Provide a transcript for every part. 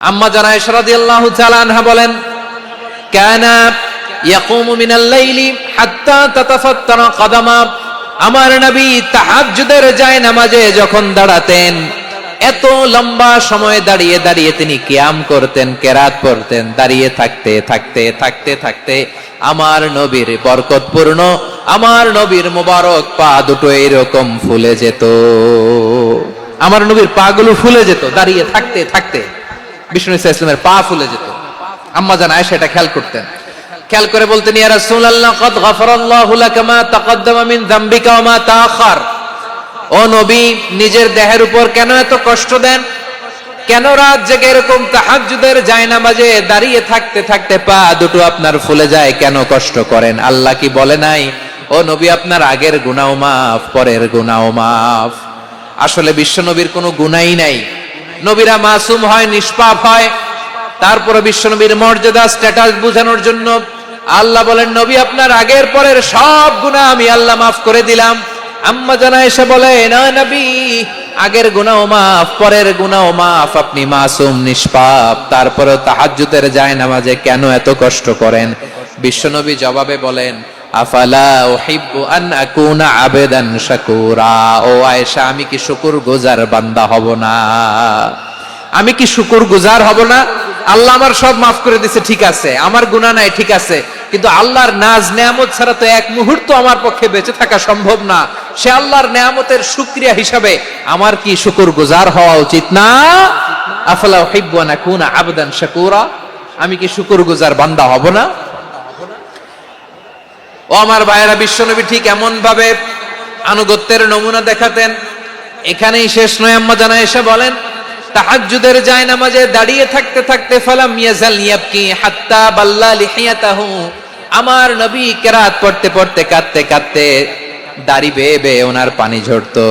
আম্মা জান আয়েশা রাদিয়াল্লাহু তাআলা আনহা বলেন, কানা ইয়াকুমু মিনাল লাইলি হাত্তা তাতাফাত্তারা কদামা। আমার নবী তাহাজ্জুদের নামাজে যখন দাঁড়াতেন, এত লম্বা সময় দাঁড়িয়ে দাঁড়িয়ে তিনি কিয়াম করতেন, কেরাত পড়তেন। দাঁড়িয়ে থাকতে থাকতে থাকতে থাকতে আমার নবীর বরকতপূর্ণ, আমার নবীর মোবারক পা দুটো এরকম ফুলে যেত। আমার নবীর পা গুলো ফুলে যেত দাঁড়িয়ে থাকতে থাকতে। বিষ্ণু ইসলামের পা ফুলে যেত। আম্মা জান আয়েশা এটা খেয়াল করতেন। খেয়াল করে বলতেন, ইয়া রাসূলুল্লাহ কদ গফারাল্লাহু লাকা মা তাকদ্দামা মিন যামবিকা ওয়া মা তাআখার। ও নবী, নিজের দেহের উপর কেন এত কষ্ট দেন? কেন রাত জেগে এরকম তাহাজ্জুদের জায়নামাজে দাঁড়িয়ে থাকতে থাকতে পা দুটো আপনার ফুলে যায়? কেন কষ্ট করেন? আল্লাহ কি বলে নাই, ও নবী আপনার আগের গুনাহ মাফ, পরের গুনাহ মাফ? আসলে বিশ্ব নবীর কোনো গুনাহই নাই। নবীরা মাসুম হয়, নিষ্পাপ হয়। তারপরে বিশ্ব নবীর মর্যাদা, স্ট্যাটাস বোঝানোর জন্য আল্লাহ বলেন, নবী আপনার আগের পরের সব গুনাহ আমি আল্লাহ মাফ করে দিলাম। আম্মা জান আয়েশা বলেন, ও নবী, আগের গুনাহ মাফ, পরের গুনাহ মাফ, আপনি মাসুম, নিষ্পাপ, তারপরেও তাহাজ্জুদের জায়নামাজে কেন এত কষ্ট করেন? বিশ্বনবী জবাবে বলেন, আফালা উহিব্বু আন আকুনা আবেদান শাকুরা। ও আয়েশা, আমি কি শুকরগুজার বান্দা হব না? আমি কি শুকরগুজার হব না? আল্লাহ আমার সব মাফ করে দিয়েছে, ঠিক আছে, আমার গুনাহ নাই, ঠিক আছে, কিন্তু আল্লাহর নাজ নেয়ামত ছাড়া তো এক মুহূর্ত আমার পক্ষে বেঁচে থাকা সম্ভব না। সে আল্লাহর নেয়ামতের শুকরিয়া হিসাবে আমার কি শুকরগুজার হওয়া উচিত না? আফালা উহিব্বু আন আকুনা আবদান শাকুরা। আমি কি শুকরগুজার বান্দা হব না? ও আমার ভাইয়েরা, বিশ্বনবী ঠিক এমন ভাবে আনুগত্যের নমুনা দেখাতেন। এখানেই শেষ নয়। আম্মা জান আয়েশা বলেন, তাহাজ্জুদের জায়নামাজে দাঁড়িয়ে থাকতে থাকতে ফালাম ইয়াজাল ইয়াবকি হাত্তা বাল্লা লিহিয়াতাহু। আমার নবী কেরাত পড়তে পড়তে কাঁদতে কাঁদতে দাড়ি বেয়ে বেয়ে ওনার পানি ঝরতো।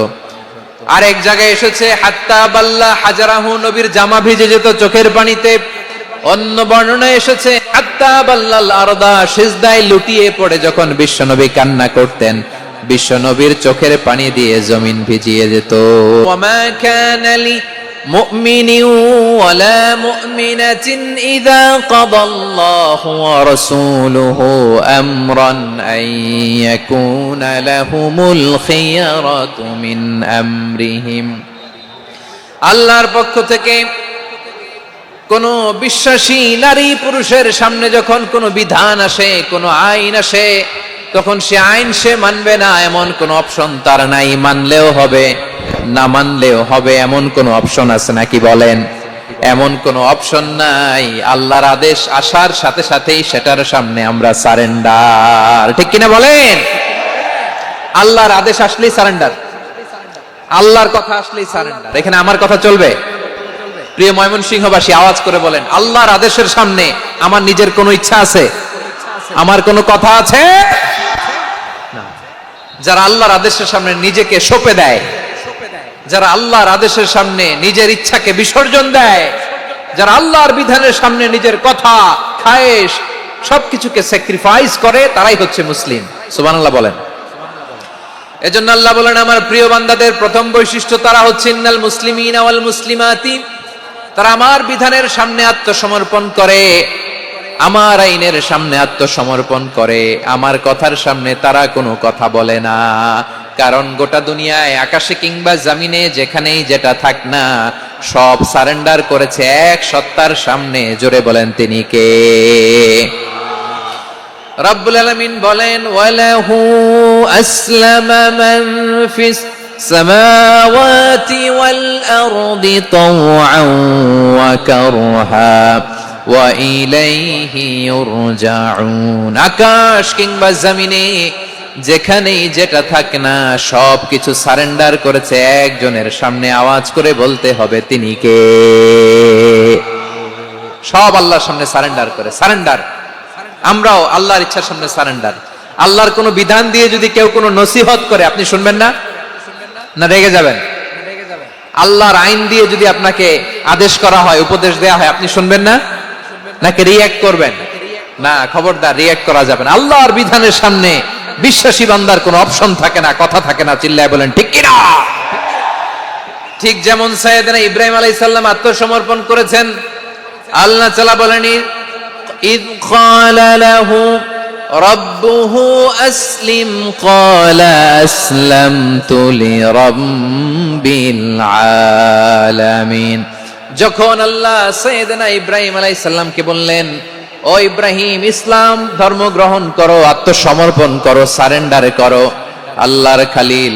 আর এক জায়গায় এসেছে হাত্তা বাল্লা হাজারাহু, নবীর জামা ভিজে যেত চোখের পানিতে। অন্য বর্ণনায় এসেছে হাত্তা বাল্লাল আরদা, সিজদায় লুটিয়ে পড়ে যখন বিশ্বনবী কান্না করতেন, বিশ্বনবীর চোখের পানি দিয়ে জমিন ভিজিয়ে যেত। ওয়ামা কানা লি মুমিনিন ওয়ালা মুমিনাতিন ইযা কাদাল্লাহু ওয়া রাসূলুহু আমরান আন ইয়াকুনা লাহুমুল খিয়ারাতু মিন আমরিহিম। আল্লাহর পক্ষ থেকে কোন বিশ্বাসী নারী পুরুষের সামনে যখন কোন বিধান আসে, কোন আইন আসে, তখন সে আইন সে মানবে না এমন কোন অপশন তার নাই। মানলেও হবে, না মানলেও হবে, এমন কোন অপশন আছে নাকি বলেন? এমন কোন অপশন নাই। আল্লাহর আদেশ আসার সাথে সাথেই সেটার সামনে আমরা সারেন্ডার। ঠিক কিনা বলেন? আল্লাহর আদেশ আসলেই সারেন্ডার, আল্লাহর কথা আসলেই সারেন্ডার। এখানে আমার কথা চলবে? প্রিয় ময়মনসিংহবাসী, আওয়াজ করে বলেন, আল্লাহর আদেশের সামনে আমার নিজের কোনো ইচ্ছা আছে? আমার কোনো কথা আছে? না। যারা আল্লাহর আদেশের সামনে নিজেকে সঁপে দেয়, যারা আল্লাহর আদেশের সামনে নিজের ইচ্ছাকে বিসর্জন দেয়, যারা আল্লাহর বিধানের সামনে নিজের কথা, খায়েশ সবকিছুকে স্যাক্রিফাইস করে, তারাই হচ্ছে মুসলিম। সুবহানাল্লাহ বলেন। এজন্য আল্লাহ বলেন, আমার প্রিয় বান্দাদের প্রথম বৈশিষ্ট্য তারা হচ্ছে ইন্নাল মুসলিমিনা ওয়াল মুসলিমাতি। তারা আমার বিধানের সামনে আত্মসমর্পণ করে, আমার আইনের সামনে আত্মসমর্পণ করে, আমার কথার সামনে তারা কোনো কথা বলে না। কারণ গোটা দুনিয়ায় আকাশে কিংবা জমিনে যেখানেই যেটা থাক না, সব সারেন্ডার করেছে এক সত্তার সামনে। জোরে বলেন, তিনি কে? রব্বুল আলামিন বলেন, ওয়ালাহু আসলামা মান ফিস সামাওয়াতি ওয়াল আরদি তাওআন ওয়া কারহা ওয়া ইলাইহি ইউরজাউন। আকাশ কিংবা জমিনে যেখানেই যেটা থাক না, সব কিছু সারেন্ডার করেছে একজনের সামনে। আওয়াজ করে বলতে হবে, তিনি কে? সব আল্লাহর সামনে সারেন্ডার করে। সারেন্ডার। আমরাও আল্লাহর ইচ্ছার সামনে সারেন্ডার। আল্লাহর কোনো বিধান দিয়ে যদি কেউ কোনো নসিহত করে, আপনি শুনবেন না? না রেগে যাবেন? আল্লাহর আইন দিয়ে যদি আপনাকে আদেশ করা হয়, উপদেশ দেয়া হয়, আপনি শুনবেন না? নাকি রিঅ্যাক্ট করবেন? না, খবরদার, রিঅ্যাক্ট করা যাবে না। আল্লাহর বিধানের সামনে বিশ্বাসী বান্দার কোনো অপশন থাকে না, কথা থাকে না। চিল্লায় বলেন, ঠিক কিনা? ঠিক যেমন সাইয়েদনা ইব্রাহিম আলাইহিস সালাম আত্মসমর্পণ করেছেন, আল্লাহ তাআলা বলেন ইদ ক্বালা লাহু রাব্বুহু আসলিম ক্বালা আসলামতু লিরাব্বিল আলামিন। যখন আল্লাহ সাইয়েদনা ইব্রাহিম আলাইহিস সালামকে বললেন, ও ইব্রাহিম, ইসলাম ধর্ম গ্রহণ করো, আত্মসমর্পণ করো, সারেন্ডার করো, আল্লাহর খলিল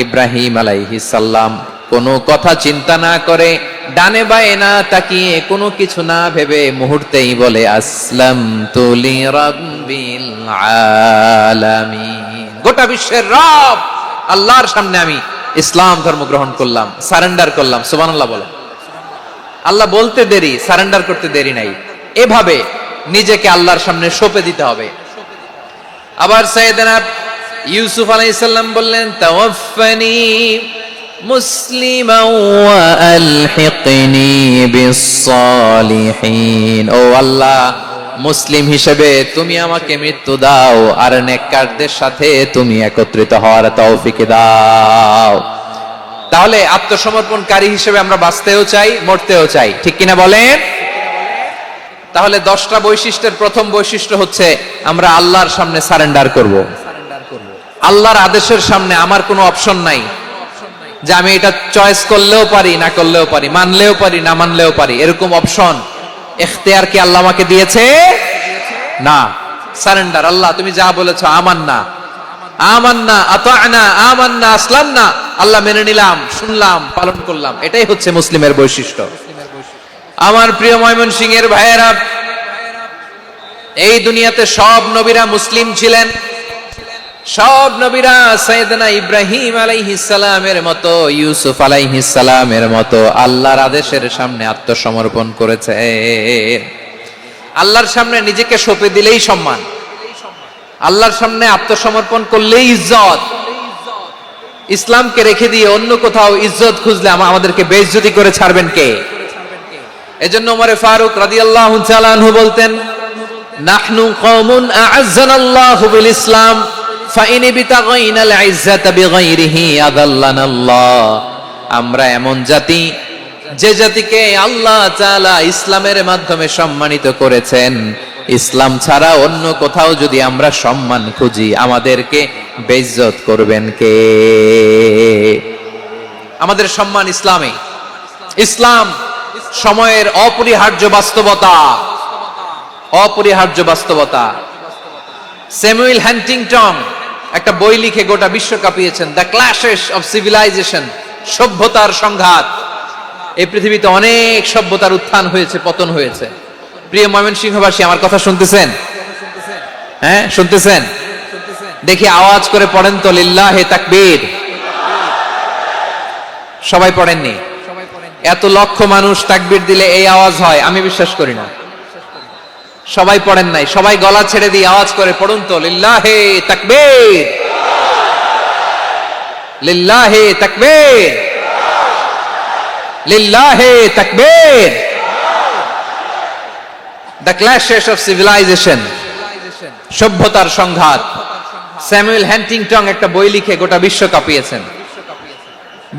ইব্রাহিম আলাইহিস সালাম কোনো কথা চিন্তা না করে, ডানে বায়ে না তাকিয়ে, কোনো কিছু না ভেবে মুহূর্তেই বলে আসলামতু লিরাব্বিল আলামিন। গোটা বিশ্বের রব আল্লাহর সামনে আমি ইসলাম ধর্ম গ্রহণ করলাম, সারেন্ডার করলাম। সুবহানাল্লাহ বলেন। আল্লাহ বলতে দেরি, সারেন্ডার করতে দেরি নাই। এভাবে নিজেকে আল্লাহর সামনে সঁপে দিতে হবে। আবার সাইয়েদনা ইউসুফ আলাইহিস সালাম বললেন, তাওয়াফফানি মুসলিমান ওয়া আলহিকনি বিস-সালিহিন। ও আল্লাহ, মুসলিম হিসেবে তুমি আমাকে মৃত্যু দাও, আর নেককারদের সাথে তুমি একত্রিত হওয়ার তৌফিক দাও। তাহলে আত্মসমর্পণকারী হিসেবে আমরা বাঁচতেও চাই, মরতেও চাই, ঠিক কিনা বলেন? তাহলে 10টা বৈশিষ্ট্যের প্রথম বৈশিষ্ট্য হচ্ছে আমরা আল্লাহর সামনে সারেন্ডার করব। আল্লাহর আদেশের সামনে আমার কোনো অপশন নাই যে আমি এটা চয়েস করলেও পারি, না করলেও পারি, মানলেও পারি, না মানলেও পারি, এরকম অপশন ইখতিয়ার কি আল্লাহ আমাকে দিয়েছে? না। সারেন্ডার। আল্লাহ তুমি যা বলেছো আমান্না, আমান্না, আতা'না, আমান্না, আসলামনা, আল্লাহ মেনে নিলাম, শুনলাম, পালন করলাম। এটাই হচ্ছে মুসলিমের বৈশিষ্ট্য। আমার প্রিয় ময়মনসিংহের ভাইয়েরা, এই দুনিয়াতে সব নবীরা মুসলিম ছিলেন। সব নবীরা সাইয়েদনা ইব্রাহিম আলাইহিস সালামের মতো, ইউসুফ আলাইহিস সালামের মতো আল্লাহর আদেশের সামনে আত্মসমর্পণ করেছে। আল্লাহর সামনে নিজেকে সঁপে দিলেই সম্মান, আল্লাহর সামনে আত্মসমর্পণ করলেই ইজ্জত। ইসলামকে রেখে দিয়ে অন্য কোথাও ইজ্জত খুঁজলে আমাদেরকে বেইজ্জতি করে ছাড়বেন কে? এজন্য ওমর ফারুক রাদিয়াল্লাহু তাআলা আনহু বলতেন, নাহনু কওমুন আ'আজ্জানাল্লাহু বিল ইসলাম ফাইন বিতাগাইনাল ইজ্জাতা বিগাইরিহি আযাল্লানাল্লাহ। আমরা এমন জাতি, যে জাতিকে আল্লাহ তাআলা ইসলামের মাধ্যমে সম্মানিত করেছেন, ইসলাম ছাড়া অন্য কোথাও যদি আমরা সম্মান খুঁজি, আমাদেরকে বেইজ্জত করবেন কে? আমাদের সম্মান ইসলামে। ইসলাম সময়ের অপরিহার্য বাস্তবতা, অপরিহার্য বাস্তবতা। স্যামুয়েল হ্যান্টিংটন একটা বই লিখে গোটা বিশ্ব কাঁপিয়েছেন, দ্য ক্ল্যাশেস অফ সিভিলাইজেশন, সভ্যতার সংঘাত। এই পৃথিবীতে অনেক সভ্যতার উত্থান হয়েছে, পতন হয়েছে। প্রিয় ময়মনসিংহবাসী, আমার কথা শুনতেছেন? হ্যাঁ, শুনতেছেন? দেখি আওয়াজ করে পড়েন তো, লিল্লাহে তাকবীর। সবাই পড়েননি? এত লক্ষ মানুষ তাকবীর দিলে এই আওয়াজ হয়? আমি বিশ্বাস করি না। সবাই পড়েন নাই। সবাই গলা ছেড়ে দিয়ে আওয়াজ করে পড়ুন তো, লিল্লাহে তাকবীর, লিল্লাহে তাকবীর, লিল্লাহে তাকবীর। দ্য ক্ল্যাশেস অফ সিভিলাইজেশন, সভ্যতার সংঘাত। স্যামুয়েল হ্যান্টিংটন একটা বই লিখে গোটা বিশ্ব কাঁপিয়েছেন।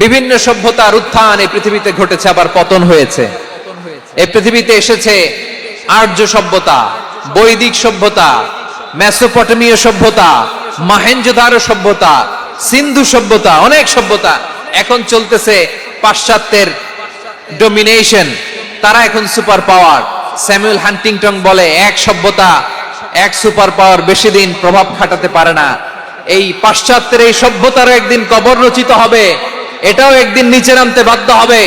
বিভিন্ন সভ্যতার উত্থান এই পৃথিবীতে ঘটেছে, আবার পতন হয়েছে। এই পৃথিবীতে এসেছে আর্য সভ্যতা, বৈদিক সভ্যতা, মেসোপটেমীয় সভ্যতা, মহেঞ্জোদারো সভ্যতা, সিন্ধু সভ্যতা, অনেক সভ্যতা। এখন চলতেছে পাশ্চাত্যের ডমিনেশন, তারা এখন সুপার পাওয়ার। স্যামুয়েল হ্যান্টিংটন বলে, এক সভ্যতা, এক সুপার পাওয়ার বেশি দিন প্রভাব খাটাতে পারে না। এই পাশ্চাত্যের এই সভ্যতারও একদিন কবর রচিত হবে, এটাও একদিন নিচে নামতে বাধ্য হবে।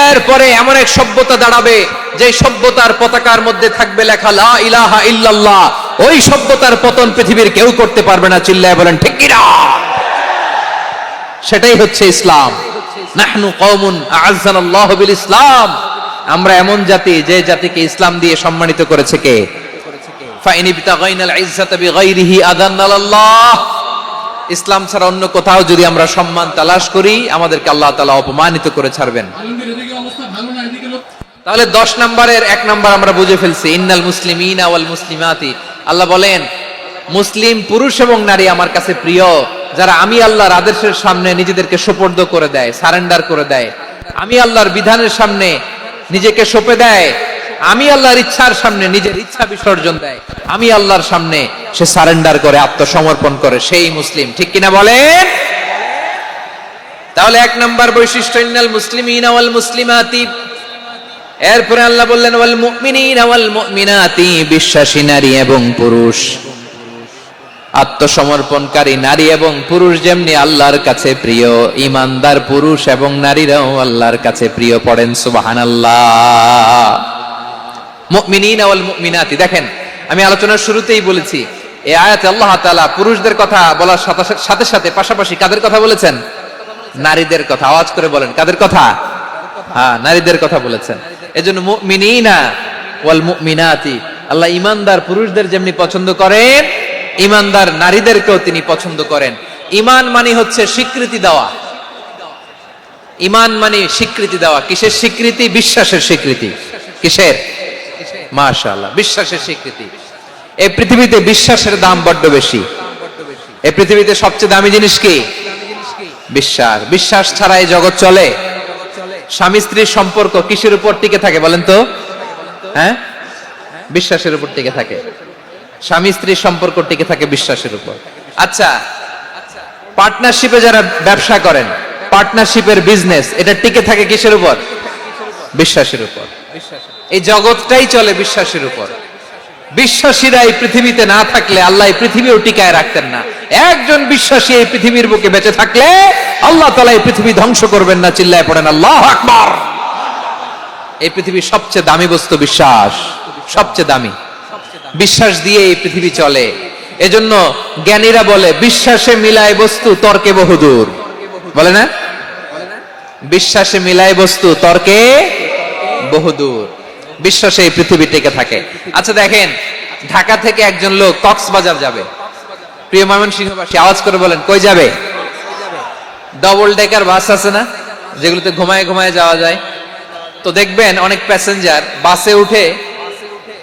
এরপরে এমন এক সভ্যতা দাঁড়াবে, যে সভ্যতার পতাকার মধ্যে থাকবে লেখা লা ইলাহা ইল্লাল্লাহ। ওই সভ্যতার পতন পৃথিবীর কেউ করতে পারবে না। চিল্লায় বলেন ঠিক কি না? সেটাই হচ্ছে ইসলাম। নাহনু কওমুন আ'আজ্জানাল্লাহু বিল ইসলাম। আমরা এমন জাতি, যে জাতিকে ইসলাম দিয়ে সম্মানিত করেছে কে? ফাইন বিতাগাইনাল ইজ্জাতা বিগাইরিহি আযাল্লানাল্লাহ। ইসলাম ছাড়া অন্য কোথাও যদি আমরা সম্মান তালাশ করি, আমাদেরকে আল্লাহ তাআলা অপমানিত করে ছাড়বেন। তাহলে 10 নম্বরের 1 নম্বর আমরা বুঝে ফেলছি, ইন্নাল মুসলিমিনা ওয়াল মুসলিমাতি। আল্লাহ বলেন, মুসলিম পুরুষ এবং নারী আমার কাছে প্রিয়, যারা আমি আল্লাহর আদেশের সামনে নিজেদেরকে সোপর্দ করে দেয়, সারেন্ডার করে দেয়, আমি আল্লাহর বিধানের সামনে নিজেকে সঁপে দেয়, আমি আল্লাহর ইচ্ছার সামনে নিজের ইচ্ছা বিসর্জন দেয়, আমি আল্লাহর সামনে সে সারেন্ডার করে, আত্মসমর্পণ করে, সেই মুসলিম। ঠিক কিনা বলেন? তাহলে এক নাম্বার বৈশিষ্ট্য ইন্নাল মুসলিমিনা ওয়াল মুসলিমাতি। এরপরে আল্লাহ বললেন ওয়াল মুমিনিনা ওয়াল মুমিনাতি, বিশ্বাসী নারী এবং পুরুষ, আত্মসমর্পণকারী নারী এবং পুরুষ যেমনি আল্লাহর কাছে প্রিয়, ঈমানদার পুরুষ এবং নারীরাও আল্লাহর কাছে প্রিয়। পড়েন সুবহানাল্লাহ। মুমিনিনা ওয়াল মুমিনাতি, দেখেন আমি আলোচনার শুরুতেই বলেছি এই আয়াতে আল্লাহ তাআলা পুরুষদের কথা বলার সাথে সাথে পাশাপাশি কাদের কথা বলেছেন? নারীদের কথা। আওয়াজ করে বলেন, কাদের কথা? হ্যাঁ, নারীদের কথা বলেছেন। এজন্য মুমিনিনা ওয়াল মুমিনাতি, আল্লাহ ঈমানদার পুরুষদের যেমনি পছন্দ করেন, ঈমানদার নারীদেরকেও তিনি পছন্দ করেন। ঈমান মানে হচ্ছে স্বীকৃতি দেওয়া। ঈমান মানে স্বীকৃতি দেওয়া। কিসের স্বীকৃতি? বিশ্বাসের স্বীকৃতি। কিসের? মাশাআল্লাহ, বিশ্বাসের স্বীকৃতি। এই পৃথিবীতে বিশ্বাসের দাম বড্ড বেশি। এই পৃথিবীতে সবচেয়ে দামি জিনিস কি? বিশ্বাস। বিশ্বাস ছাড়া এই জগৎ চলে? স্বামী স্ত্রীর সম্পর্ক কিসের উপর টিকে থাকে বলেন তো? হ্যাঁ, বিশ্বাসের উপর টিকে থাকে। স্বামী স্ত্রীর সম্পর্ক টিকে থাকে বিশ্বাসের উপর। আচ্ছা, পার্টনারশিপে যারা ব্যবসা করেন, পার্টনারশিপের বিজনেস, এটা টিকে থাকে কিসের উপর? বিশ্বাসের উপর। এই জগৎটাই চলে বিশ্বাসের উপর। বিশ্বাসীরা এই পৃথিবীতে না থাকলে আল্লাহ এই পৃথিবীও টিকায় রাখতেন না। একজন বিশ্বাসী এই পৃথিবীর বুকে বেঁচে থাকলে আল্লাহ তাআলা এই পৃথিবী ধ্বংস করবেন না। চিল্লায় পড়েন আল্লাহু আকবার। এই পৃথিবীর সবচেয়ে দামি বস্তু বিশ্বাস, সবচেয়ে দামি। বিশ্বাস দিয়ে এই পৃথিবী চলে। এজন্য জ্ঞানীরা বলে বিশ্বাসে মিলায় বস্তু, তর্কে বহুদূর। বলে না? বিশ্বাসে মিলায় বস্তু, তর্কে বহুদূর। বিশ্বাসে এই পৃথিবী টিকে থাকে। আচ্ছা দেখেন, ঢাকা থেকে একজন লোক কক্সবাজার যাবে। প্রিয় ময়মনসিংহবাসী, আওয়াজ করে বলেন কই যাবে? ডবল ডেকার বাস আছে না, যেগুলোতে ঘুমায় ঘুমায় যাওয়া যায়। তো দেখবেন অনেক প্যাসেঞ্জার বাসে উঠে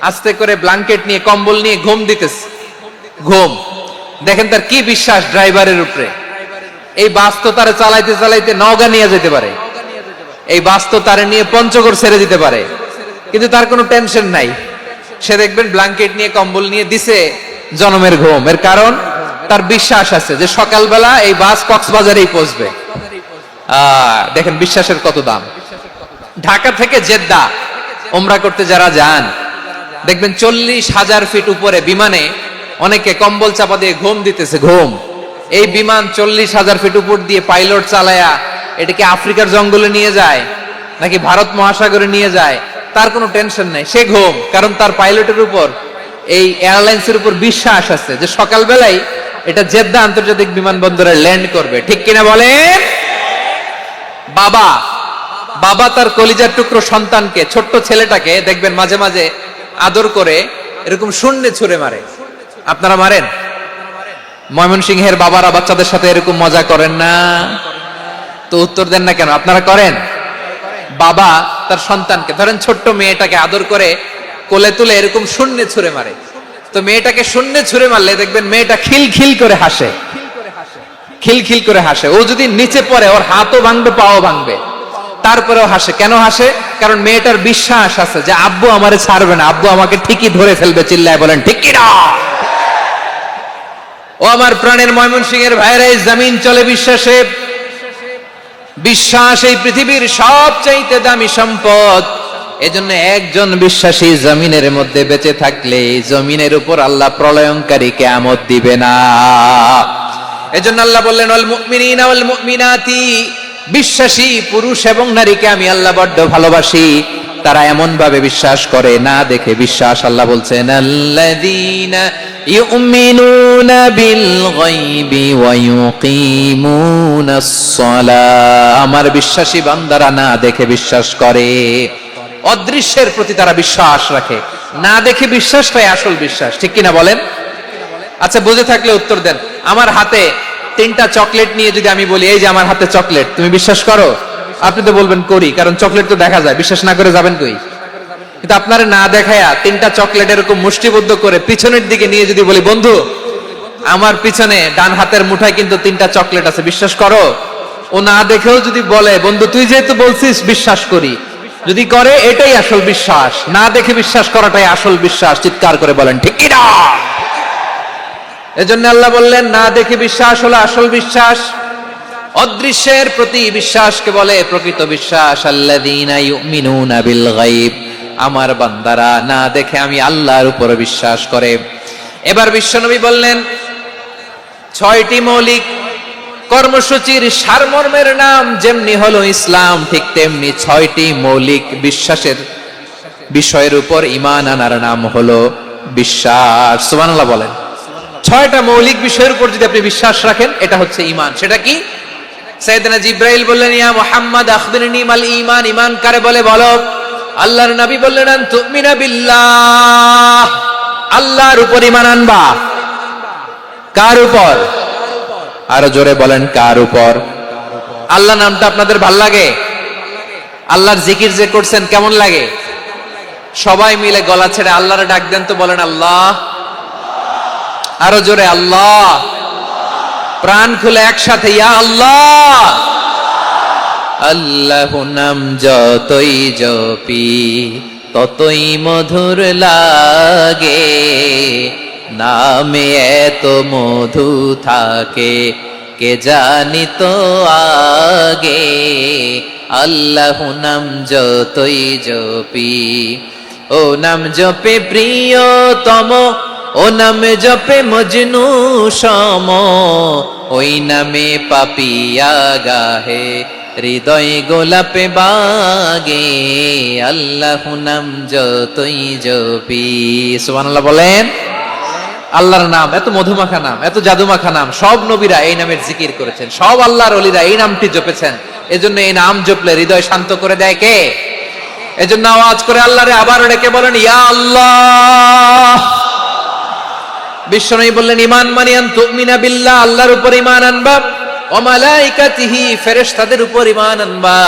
আস্তে করে ব্ল্যাঙ্কেট নিয়ে, কম্বল নিয়ে ঘুম দিতেছে। ঘুম দেখেন তার কি বিশ্বাস ড্রাইভারের উপরে। এই বাস তো তারে চালাইতে চালাইতে নওগাঁ নিয়ে যেতে পারে, এই বাস তো তারে নিয়ে পঞ্চগড় ছেড়ে দিতে পারে, কিন্তু তার কোনো টেনশন নাই। সে দেখবেন ব্ল্যাঙ্কেট নিয়ে, কম্বল নিয়ে দিছে জনমের ঘুম। এর কারণ তার বিশ্বাস আছে যে সকালবেলা এই বাস কক্সবাজারেই পৌঁছবে। দেখেন বিশ্বাসের কত দাম। ঢাকা থেকে জেদ্দা উমরা করতে যারা যান, দেখবেন 40,000 ফিট উপরে বিমানে অনেকে কম্বল চাপা দিয়ে ঘুম দিতেছে। ঘুম। এই বিমান 40,000 ফিট উপর দিয়ে পাইলট চালায়া এটাকে আফ্রিকার জঙ্গলে নিয়ে যায় নাকি ভারত মহাসাগরে নিয়ে যায়, তার কোনো টেনশন নাই। সে ঘুম, কারণ তার পাইলটের উপর, এই এয়ারলাইন্সের উপর বিশ্বাস আছে যে সকালবেলায় এটা জেদ্দা আন্তর্জাতিক বিমানবন্দরে ল্যান্ড করবে। ঠিক কিনা বলেন? বাবা বাবা তার কলিজার টুকরো সন্তানকে, ছোট্ট ছেলেটাকে দেখবেন মাঝে মাঝে আদর করে এরকম শূন্যে ছুঁড়ে মারে। আপনারা মারেন? ময়মনসিংহের বাবারা বাচ্চাদের সাথে এরকম মজা করেন না? তো উত্তর দেন না কেন? আপনারা করেন? বাবা তার সন্তানকে, ধরেন ছোট্ট মেয়েটাকে আদর করে কোলে তুলে এরকম শূন্যে ছুঁড়ে মারে। তো মেয়েটাকে শূন্যে ছুঁড়ে মারলে দেখবেন মেয়েটা খিলখিল করে হাসে, খিলখিল করে হাসে। ও যদি নিচে পড়ে ওর হাতও ভাঙবে, পাও ভাঙবে, তারপরেও হাসে। কেন হাসে? কারণ মেয়েটার বিশ্বাস আছে যে আব্বু আমারে ছাড়বে না, আব্বু আমাকে ঠিকই ধরে ফেলবে। চিল্লায় বলেন ঠিক কি না? ও আমার প্রাণের ময়মনসিংহের ভাইরা, এই জমিন চলে বিশ্বাসে। বিশ্বাস এই পৃথিবীর সবচাইতে দামি সম্পদ। এজন্য একজন বিশ্বাসী জমিনের মধ্যে বেঁচে থাকলে জমিনের উপর আল্লাহ প্রলয়ঙ্কারী কিয়ামত দিবে না। এজন্য আল্লাহ বললেন ওয়াল মুমিনিনা ওয়াল মুমিনাতি, বিশ্বাসী পুরুষ এবং নারীকে আমি আল্লাহ বড্ড ভালোবাসি। তারা এমন ভাবে বিশ্বাস করে, না দেখে বিশ্বাস। আল্লাহ বলছেন আল্লাযীনা ইউমিনুনা বিল গায়বি ওয়া ইউকিমুনাস সালাহ, আমার বিশ্বাসী বান্দারা না দেখে বিশ্বাস করে। অদৃশ্যের প্রতি তারা বিশ্বাস রাখে। না দেখে বিশ্বাসটাই আসল বিশ্বাস। ঠিক কিনা বলেন? আচ্ছা, বুঝে থাকলে উত্তর দেন। আমার হাতে 3টা চকলেট নিয়ে যদি আমি বলি এই যে আমার হাতে চকলেট, তুমি বিশ্বাস করো? আপনি তো বলবেন করি, কারণ চকলেট তো দেখা যায়। বিশ্বাস না করে যাবেন কই? কিন্তু আপনারে না দেখায়া 3টা চকলেট এরকম মুষ্টিবদ্ধ করে পিছনের দিকে নিয়ে যদি বলি বন্ধু আমার পিছনে ডান হাতের মুঠায় কিন্তু 3টা চকলেট আছে, বিশ্বাস করো? ও না দেখেও যদি বলে বন্ধু তুই যেহেতু বলছিস বিশ্বাস করি, যদি করে এটাই আসল বিশ্বাস, না দেখে বিশ্বাস করাটাই আসল বিশ্বাস। চিৎকার করে বলেন ঠিক কি না? এজন্য আল্লাহ বললেন না দেখে বিশ্বাস হলো আসল বিশ্বাস। অদৃশ্যের প্রতি বিশ্বাসকে বলে প্রকৃত বিশ্বাস। আল্লাযীনা ইউমিনুনা বিল গায়ব, আমার বান্দারা না দেখে আমি আল্লাহর উপর বিশ্বাস করে। এবার বিশ্বনবী বললেন 6টি মৌলিক কর্মসূচির সারমর্মের নাম যেমনি হলো ইসলাম, ঠিক তেমনি 6টি মৌলিক বিশ্বাসের বিষয়ের উপর ঈমান আনার নাম হলো বিশ্বাস। সুবহানাল্লাহ বলেন। 6টা মৌলিক বিষয়ের উপর যদি আপনি বিশ্বাস রাখেন এটা হচ্ছে ঈমান। সেটা কি? সাইয়েদনা জিবরাইল বললেন ইয়া মুহাম্মদ আখবিরনি মাল ঈমান, ঈমান কারে বলে বলো। আল্লাহর নবী বললেন আন তুমিনা বিল্লাহ, আল্লাহর উপর ঈমান আনবা। কার উপর? আরো জোরে বলেন কার উপর? আল্লাহ নামটা আপনাদের ভাল লাগে? আল্লাহর জিকির যে করছেন কেমন লাগে? সবাই মিলে গলা ছেড়ে আল্লাহর ডাক দেন তো, বলেন আল্লাহ। আরো জোরে আল্লাহ। প্রাণ খুলে একসাথে ইয়া আল্লাহ। আল্লাহ নাম যতই জপি ততই মধুর লাগে, নামে এত মধু থাকে কে জানি তো আগে। আল্লাহ নাম যতই জপি, ও নাম জপে প্রিয়তম, ও নামে জপে মজনু সম, ওই নামে পাপিয়া গাহে হৃদয় গোলাপে বাগে। আল্লাহ নাম যতই জপি। সুবহানাল্লাহ বলেন। আল্লাহর নাম এত মধুমাখা নাম, এত জাদুমাখা নাম, সব নবীরা এই নামের জিকির করেছেন, সব আল্লাহর ওলিরা এই নামটি জপেছেন। এজন্য এই নাম জপলে হৃদয় শান্ত করে দেয় কে? এজন্য আওয়াজ করে আল্লাহরে আবার ডেকে বলেন ইয়া আল্লাহ। বিশ্বনবী বললেন ঈমান মানে আন তুমিনা বিল্লাহ, আল্লাহর উপর ঈমান আনবা, ওয়া মালাইকাতিহি, ফেরেশতাদের উপর ঈমান আনবা,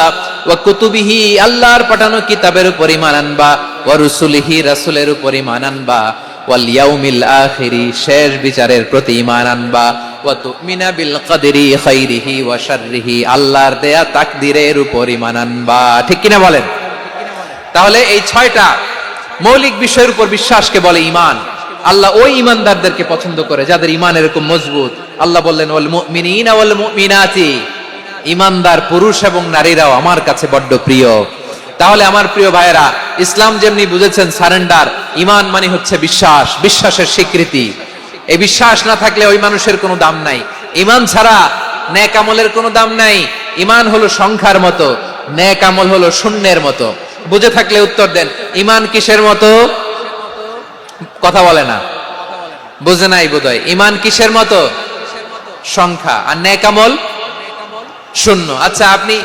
ওয়া কুতুবিহি, আল্লাহর পাঠানো কিতাবের উপর ঈমান আনবা, ওয়া রুসুলিহি, রাসূলের উপর ঈমান আনবা, ওয়াল ইয়াউমিল আখিরি, শেষ বিচারের প্রতি ঈমান আনবা, ওয়া তুমিনা বিল কদরি খাইরিহি ওয়া শাররিহি, আল্লাহর দেয়া তাকদীরের উপর ঈমান আনবা। ঠিক কিনা বলেন? তাহলে এই 6টা মৌলিক বিষয়ের উপর বিশ্বাসকে বলে ঈমান। আল্লাহ ওই ঈমানদারদেরকে পছন্দ করে যাদের ঈমান এরকম মজবুত। আল্লাহ বললেন ওয়াল মুমিনিনা ওয়াল মুমিনাতি, ঈমানদার পুরুষ এবং নারীরাও আমার কাছে বড্ড প্রিয়। তাহলে আমার প্রিয় ভাইয়েরা, ইসলাম যেমনি বুঝেছেন সারেন্ডার, ঈমান মানে হচ্ছে বিশ্বাস, বিশ্বাসের স্বীকৃতি। এই বিশ্বাস না থাকলে ওই মানুষের কোনো দাম নাই। ঈমান ছাড়া নেক আমলের কোনো দাম নাই। ঈমান হলো সংখ্যার মতো, নেক আমল হলো শূন্যের মতো। বুঝে থাকলে উত্তর দেন, ঈমান কিসের মতো? কথা বলে না, বুঝে নাই বোধহয়। ঈমান কিসের মতো? সংখ্যা। আর নেক আমল শূন্য। আচ্ছা, আপনি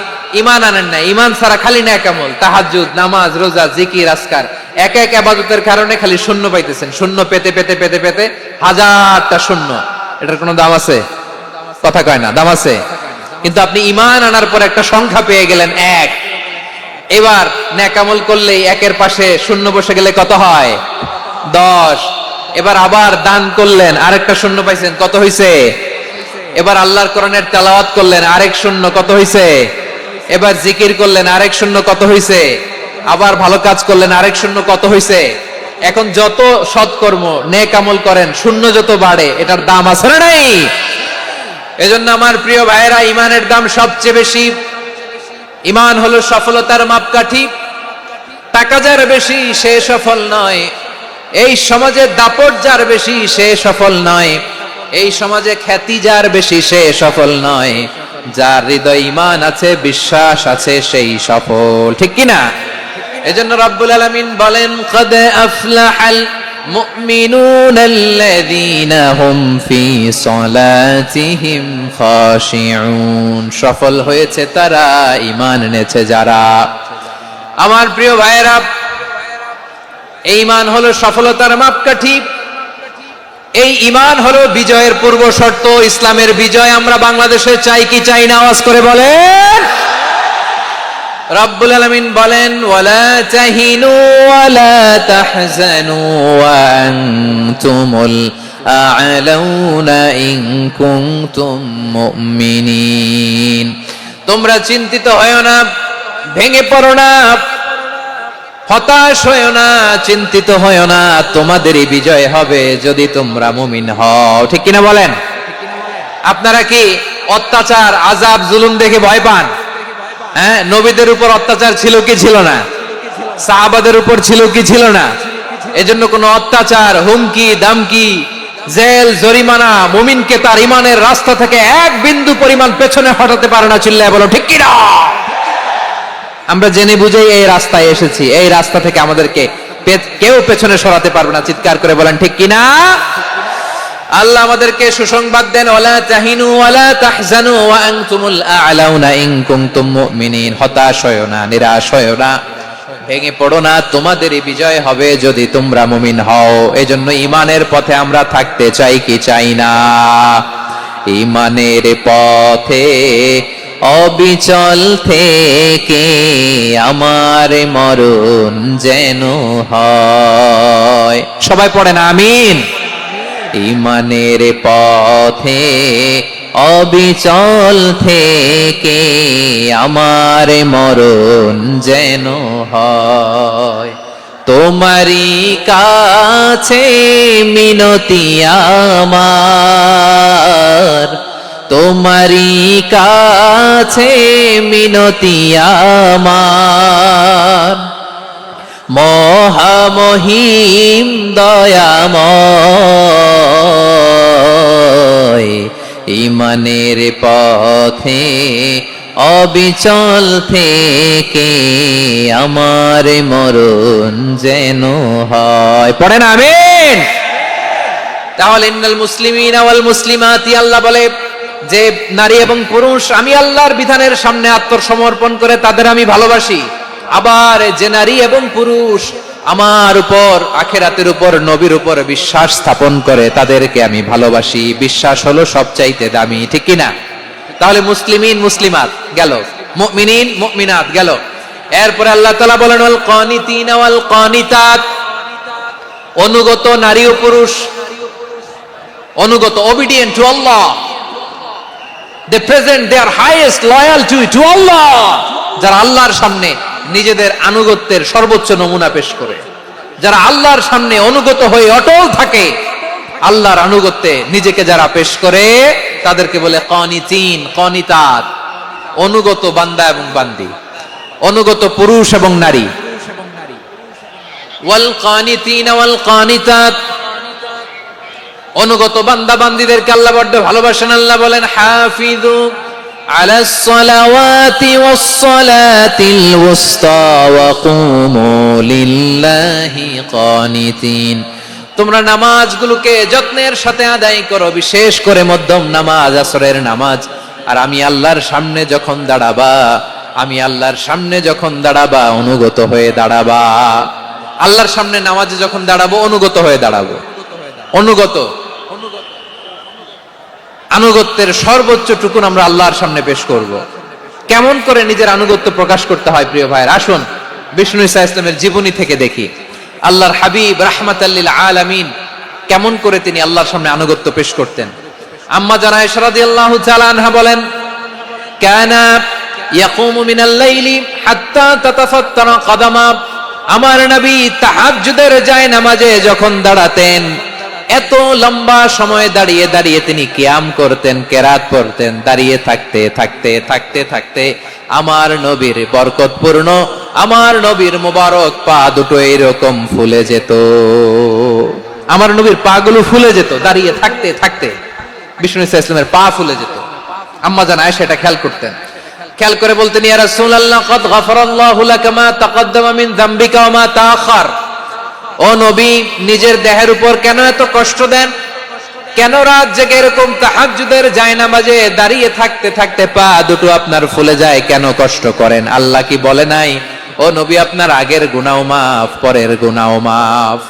ঈমান আনেন না, ঈমান ছাড়া খালি নেক আমল, তাহাজ্জুদ, নামাজ, রোজা, জিকির, আজকার, এক এক ইবাদতের কারণে খালি শূন্য পাইতেছেন। শূন্য পেতে পেতে পেতে পেতে হাজারটা শূন্য। এটার কোনো দাম আছে? কথা কয় না, দাম আছে। কিন্তু আপনি ঈমান আনার পর একটা সংখ্যা পেয়ে গেলেন, এক। এবার নেক আমল করলেই একের পাশে শূন্য বসে গেলে কত হয়? 10। এবার আবার দান করলেন, আরেকটা শূন্য পাইছেন, কত হইছে? এবার আল্লাহর কোরআনের তেলাওয়াত করলেন, আরেক শূন্য, কত হইছে? এবার জিকির করলেন, আরেক শূন্য, কত হইছে? আবার ভালো কাজ করলেন, আরেক শূন্য, কত হইছে? এখন যত সৎকর্ম নেক আমল করেন, শূন্য যত বাড়ে, এটার দাম আছে না নাই? এজন্য আমার প্রিয় ভাইয়েরা, ঈমানের দাম সবচেয়ে বেশি। ঈমান হলো সফলতার মাপকাঠি। টাকা যার বেশি সে সফল নয়, এই সমাজে দাপট যার বেশি সে সফল নয়, এই সমাজে খ্যাতি যার বেশি সে সফল নয়, যার হৃদয়ে ঈমান আছে, বিশ্বাস আছে, সেই সফল। ঠিক কি না? এজন্য রব্বুল আলামিন বলেন কদ আফলাহাল মুমিনুনাল্লাযীনা হুম ফি সলাতিহিম খাশিউন, সফল হয়েছে তারা, ঈমান এনেছে যারা। আমার প্রিয় ভাইয়েরা, এই ঈমান হলো সফলতার মাপকাঠি। এই ঈমান হলো বিজয়ের পূর্ব শর্ত। ইসলামের বিজয় আমরা বাংলাদেশে চাই কি চাই না? আওয়াজ করে বলেন। রব্বুল আলামিন বলেন ওয়ালা তাহিনু ওয়ালা তাহজানু ওয়া আনতুমুল আ'লাউনা ইন কুনতুম মুমিনিন, তোমরা চিন্তিত হয়ো না, ভেঙে পড়ো না, হতাশ হয়ো না, চিন্তিত হয়ো না, তোমাদেরই বিজয় হবে যদি তোমরা মুমিন হও। ঠিক কিনা বলেন? আপনারা কি অত্যাচার, আযাব, জুলুম দেখে ভয় পান? হ্যাঁ, নবীদের উপর অত্যাচার ছিল কি ছিল না? সাহাবাদের উপর ছিল কি ছিল না? এজন্য কোন অত্যাচার, হুমকি, দামকি, জেল, জরিমানা মুমিনকে তার ইমানের রাস্তা থেকে এক বিন্দু পরিমাণ পেছনে হটাতে পারে না। চিল্লায় বলো ঠিক কিনা? আমরা জেনে বুঝেই এই রাস্তায় এসেছি, এই রাস্তা থেকে আমাদেরকে কেউ পেছনে সরাতে পারবে না। চিৎকার করে বলেন ঠিক কিনা? আল্লাহ আমাদেরকে সুসংবাদ দেন, ওয়ালা তাহিনু ওয়ালা তাহজানু ওয়া আনতুমুল আ'লাউনা ইন কুনতুম মুমিনিন। হতাশ হয়ো না, নিরাশ হয়ো না, ভেঙে পড়ো না, তোমাদেরই বিজয় হবে যদি তোমরা মুমিন হও। এজন্য ঈমানের পথে আমরা থাকতে চাই কি চাই না? ঈমানের পথে অবিচল থেকে আমার মরণ যেন হয়। সবাই পড়েন আমিন। ঈমানের পথে অবিচল থেকে আমার মরণ যেন হয়। তোমারই কাছে মিনতি আমার, তোমারই কাছে মিনতি আমার, মহামহিম দয়াময়। ঈমানের পথে অবিচল থেকে আমার মরণ যেন হয়। পড়েন আমিন। তাহলে ইন্নাল মুসলিমিনা ওয়াল মুসলিমাতি, আল্লাহ বলে যে নারী এবং পুরুষ আমি আল্লাহর বিধানের সামনে আত্মসমর্পণ করে তাদের আমি ভালোবাসি। আবার যে নারী এবং পুরুষ আমার উপর, আখিরাতের উপর, নবীর উপর বিশ্বাস স্থাপন করে তাদেরকে আমি ভালোবাসি। বিশ্বাস হলো সবচাইতে দামি। ঠিক কিনা? তাহলে মুসলিমিন মুসলিমাত গেল, মুমিনিন মুমিনাত গেল। এরপরে আল্লাহ তাআলা বলেন ওয়াল কানিতিনা ওয়াল কানিতাত, অনুগত নারী ও পুরুষ, অনুগত, obedient to Allah, they present their highest loyalty to Allah, যারা আল্লাহর সামনে নিজেদের আনুগত্যের সর্বোচ্চ নমুনা পেশ করে, যারা আল্লাহর সামনে অনুগত হয়ে অটল থাকে, আল্লাহর আনুগত্যে নিজেকে যারা পেশ করে তাদেরকে বলে কানিতিন, কানিতাত, অনুগত বান্দা এবং বান্দি, অনুগত পুরুষ এবং নারী। ওয়াল কানিতিনা ওয়াল কানিতাত, অনুগত বান্দা বান্দীদেরকে আল্লাহ বড় ভালোবাসেন। আল্লাহ বলেন হাফিজু আলাস সালাওয়াতি ওয়াস সালাতিল ওয়াসতা ওয়া কুমু লিল্লাহি কানিতিন, তোমরা নামাজগুলোকে যত্নের সাথে আদায় করো, বিশেষ করে মধ্যম নামাজ, আসরের নামাজ। আর আমি আল্লাহর সামনে যখন দাঁড়াবা, আমি আল্লাহর সামনে যখন দাঁড়াবা অনুগত হয়ে দাঁড়াবা। আল্লাহর সামনে নামাজে যখন দাঁড়াবো অনুগত হয়ে দাঁড়াবো। অনুগত, আনুগত্যের সর্বোচ্চ টুকুন আমরা আল্লাহর সামনে পেশ করব। কেমন করে নিজের আনুগত্য প্রকাশ করতে হয় প্রিয় ভাইয়ের, আসুন বিষ্ণু ঈসা ইসলামের জীবনী থেকে দেখি। আল্লাহর হাবিব রাহমাতাল লিল আলামিন কেমন করে তিনি আল্লাহর সামনে আনুগত্য পেশ করতেন। আম্মা জানা আয়েশা রাদিয়াল্লাহু তাআলা আনহা বলেন, কানা ইয়াকুমু মিনাল লাইলি হাত্তা তাতাফাত্তারা কদামা, আমার নবী তাহাজ্জুদের যায় নামাজে যখন দাঁড়াতেন এত লম্বা সময় দাঁড়িয়ে দাঁড়িয়ে তিনি কিয়াম করতেন, কেরাত পড়তেন। দাঁড়িয়ে থাকতে থাকতে থাকতে থাকতে আমার নবীর বরকতপূর্ণ, আমার নবীর মোবারক পা দুটো এরকম ফুলে যেত। আমার নবীর পা গুলো ফুলে যেত দাঁড়িয়ে থাকতে থাকতে। বিষ্ণু ঈসা ইসলামের পা ফুলে যেত। আম্মা জান আয়েশা এটা খেয়াল করতেন। খেয়াল করে বলতেন, ইয়া রাসূলুল্লাহ কদ গফারাল্লাহু লাকা মা তাকদ্দামা মিন যামবিকা ওয়া মা তাআখার। ও নবী, নিজের দেহের উপর কেন এত কষ্ট দেন? কেন রাত জেগে এরকম তাহাজ্জুদের জায়নামাজে দাঁড়িয়ে থাকতে থাকতে পা দুটো আপনার ফুলে যায়? কেন কষ্ট করেন? আল্লাহ কি বলে নাই ও নবী আপনার আগের গুনাহ মাফ, পরের গুনাহ মাফ?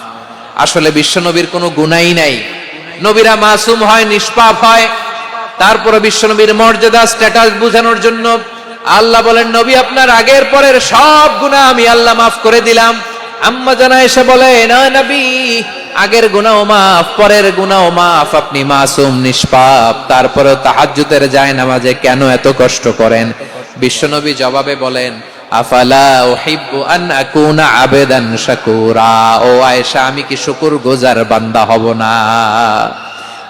আসলে বিশ্ব নবীর কোনো গুনাহই নাই। নবীরা মাসুম হয়, নিষ্পাপ হয়। তারপরে বিশ্ব নবীর মর্যাদা, স্ট্যাটাস বোঝানোর জন্য আল্লাহ বলেন, নবী আপনার আগের পরের সব গুনাহ আমি আল্লাহ মাফ করে দিলাম। আম্মা জানা এসে বলে, না নবী, আগের গুনাহ মাফ, পরের গুনাহ মাফ, আপনি মাসুম, নিষ্পাপ, তারপরেও তাহাজ্জুদের জায়নামাজে কেন এত কষ্ট করেন? বিশ্বনবী জবাবে বলেন, আফালা উহিব্বু আন আকুনা আবেদান শাকুরা। ও আয়েশা, আমি কি শুকরগুজার বান্দা হব না?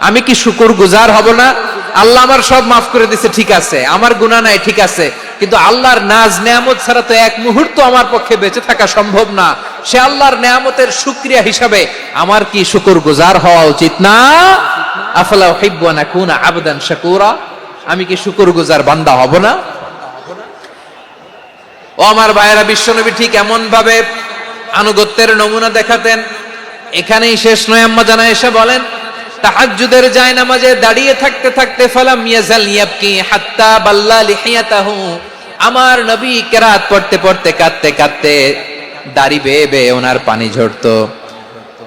আমি কি শুকরগুজার হব না? আল্লাহ আমার সব মাফ করে দিয়েছে, ঠিক আছে, আমার গুনাহ নাই, ঠিক আছে, কিন্তু আল্লাহর নাজ নেয়ামত ছাড়া তো এক মুহূর্ত আমার পক্ষে বেঁচে থাকা সম্ভব না। সে আল্লাহর নেয়ামতের শুকরিয়া হিসাবে আমার কি শুকরগুজার হওয়া উচিত না? আফালা উহিব্বু আন আকুনা আবদান শাকুরা। আমি কি শুকরগুজার বান্দা হব না? ও আমার ভাইয়েরা, বিশ্বনবী ঠিক এমন ভাবে আনুগত্যের নমুনা দেখাতেন। এখানেই শেষ নয়, আম্মা জানা এসে বলেন তাহাজ্জুদের জায়নামাজে দাঁড়িয়ে থাকতে থাকতে ফালাম ইয়াজাল ইয়াবকি হাত্তা বাল্লা লিহিয়াতাহু। আমার নবী কিরাত পড়তে পড়তে কাঁদতে কাঁদতে দাড়ি বেয়ে বেয়ে ওনার পানি ঝরতো।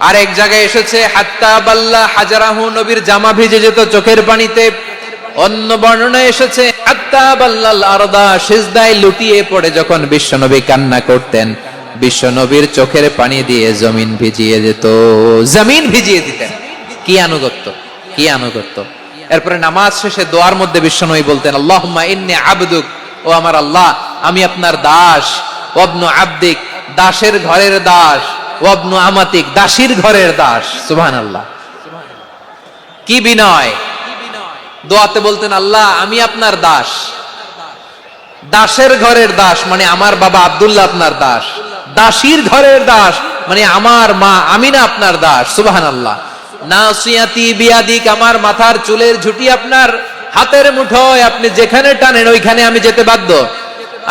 আর এক জায়গায় এসেছে হাত্তা বাল্লা হাজারাহু, নবীর জামা ভিজে যেত চোখের পানিতে। অন্য বর্ণনায় এসেছে হাত্তা বাল্লাল আরদা, সিজদায় লুটিয়ে পড়ে যখন বিশ্বনবী কান্না করতেন, বিশ্বনবীর চোখের পানি দিয়ে জমিন ভিজিয়ে যেত, জমিন ভিজিয়ে দিতেন। কি আনুগত্য, কি আনুগত্য! এরপরে নামাজ শেষে দোয়ার মধ্যে বিশ্বনবী বলতেন আল্লাহুম্মা ইন্নী আবদুক, ও আমার আল্লাহ, আমি আপনার দাস। ওয়াবনু আবদিক, দাসের ঘরের দাস। ওয়াবনু আমাতিক, দাসীর ঘরের দাস। সুবহানাল্লাহ, কি বিনয়! দোয়াতে বলতেন আল্লাহ, আমি আপনার দাস। দাসের ঘরের দাস মানে আমার বাবা আব্দুল্লাহ আপনার দাস। দাসীর ঘরের দাস মানে আমার মা আমিনা আপনার দাস। সুবহানাল্লাহ। নাসিয়াতি বিয়াদিক, আমার মাথার চুলের ঝুঁটি আপনার হাতের মুঠোয়, আপনি যেখানে টানেন ওইখানে আমি যেতে বাধ্য।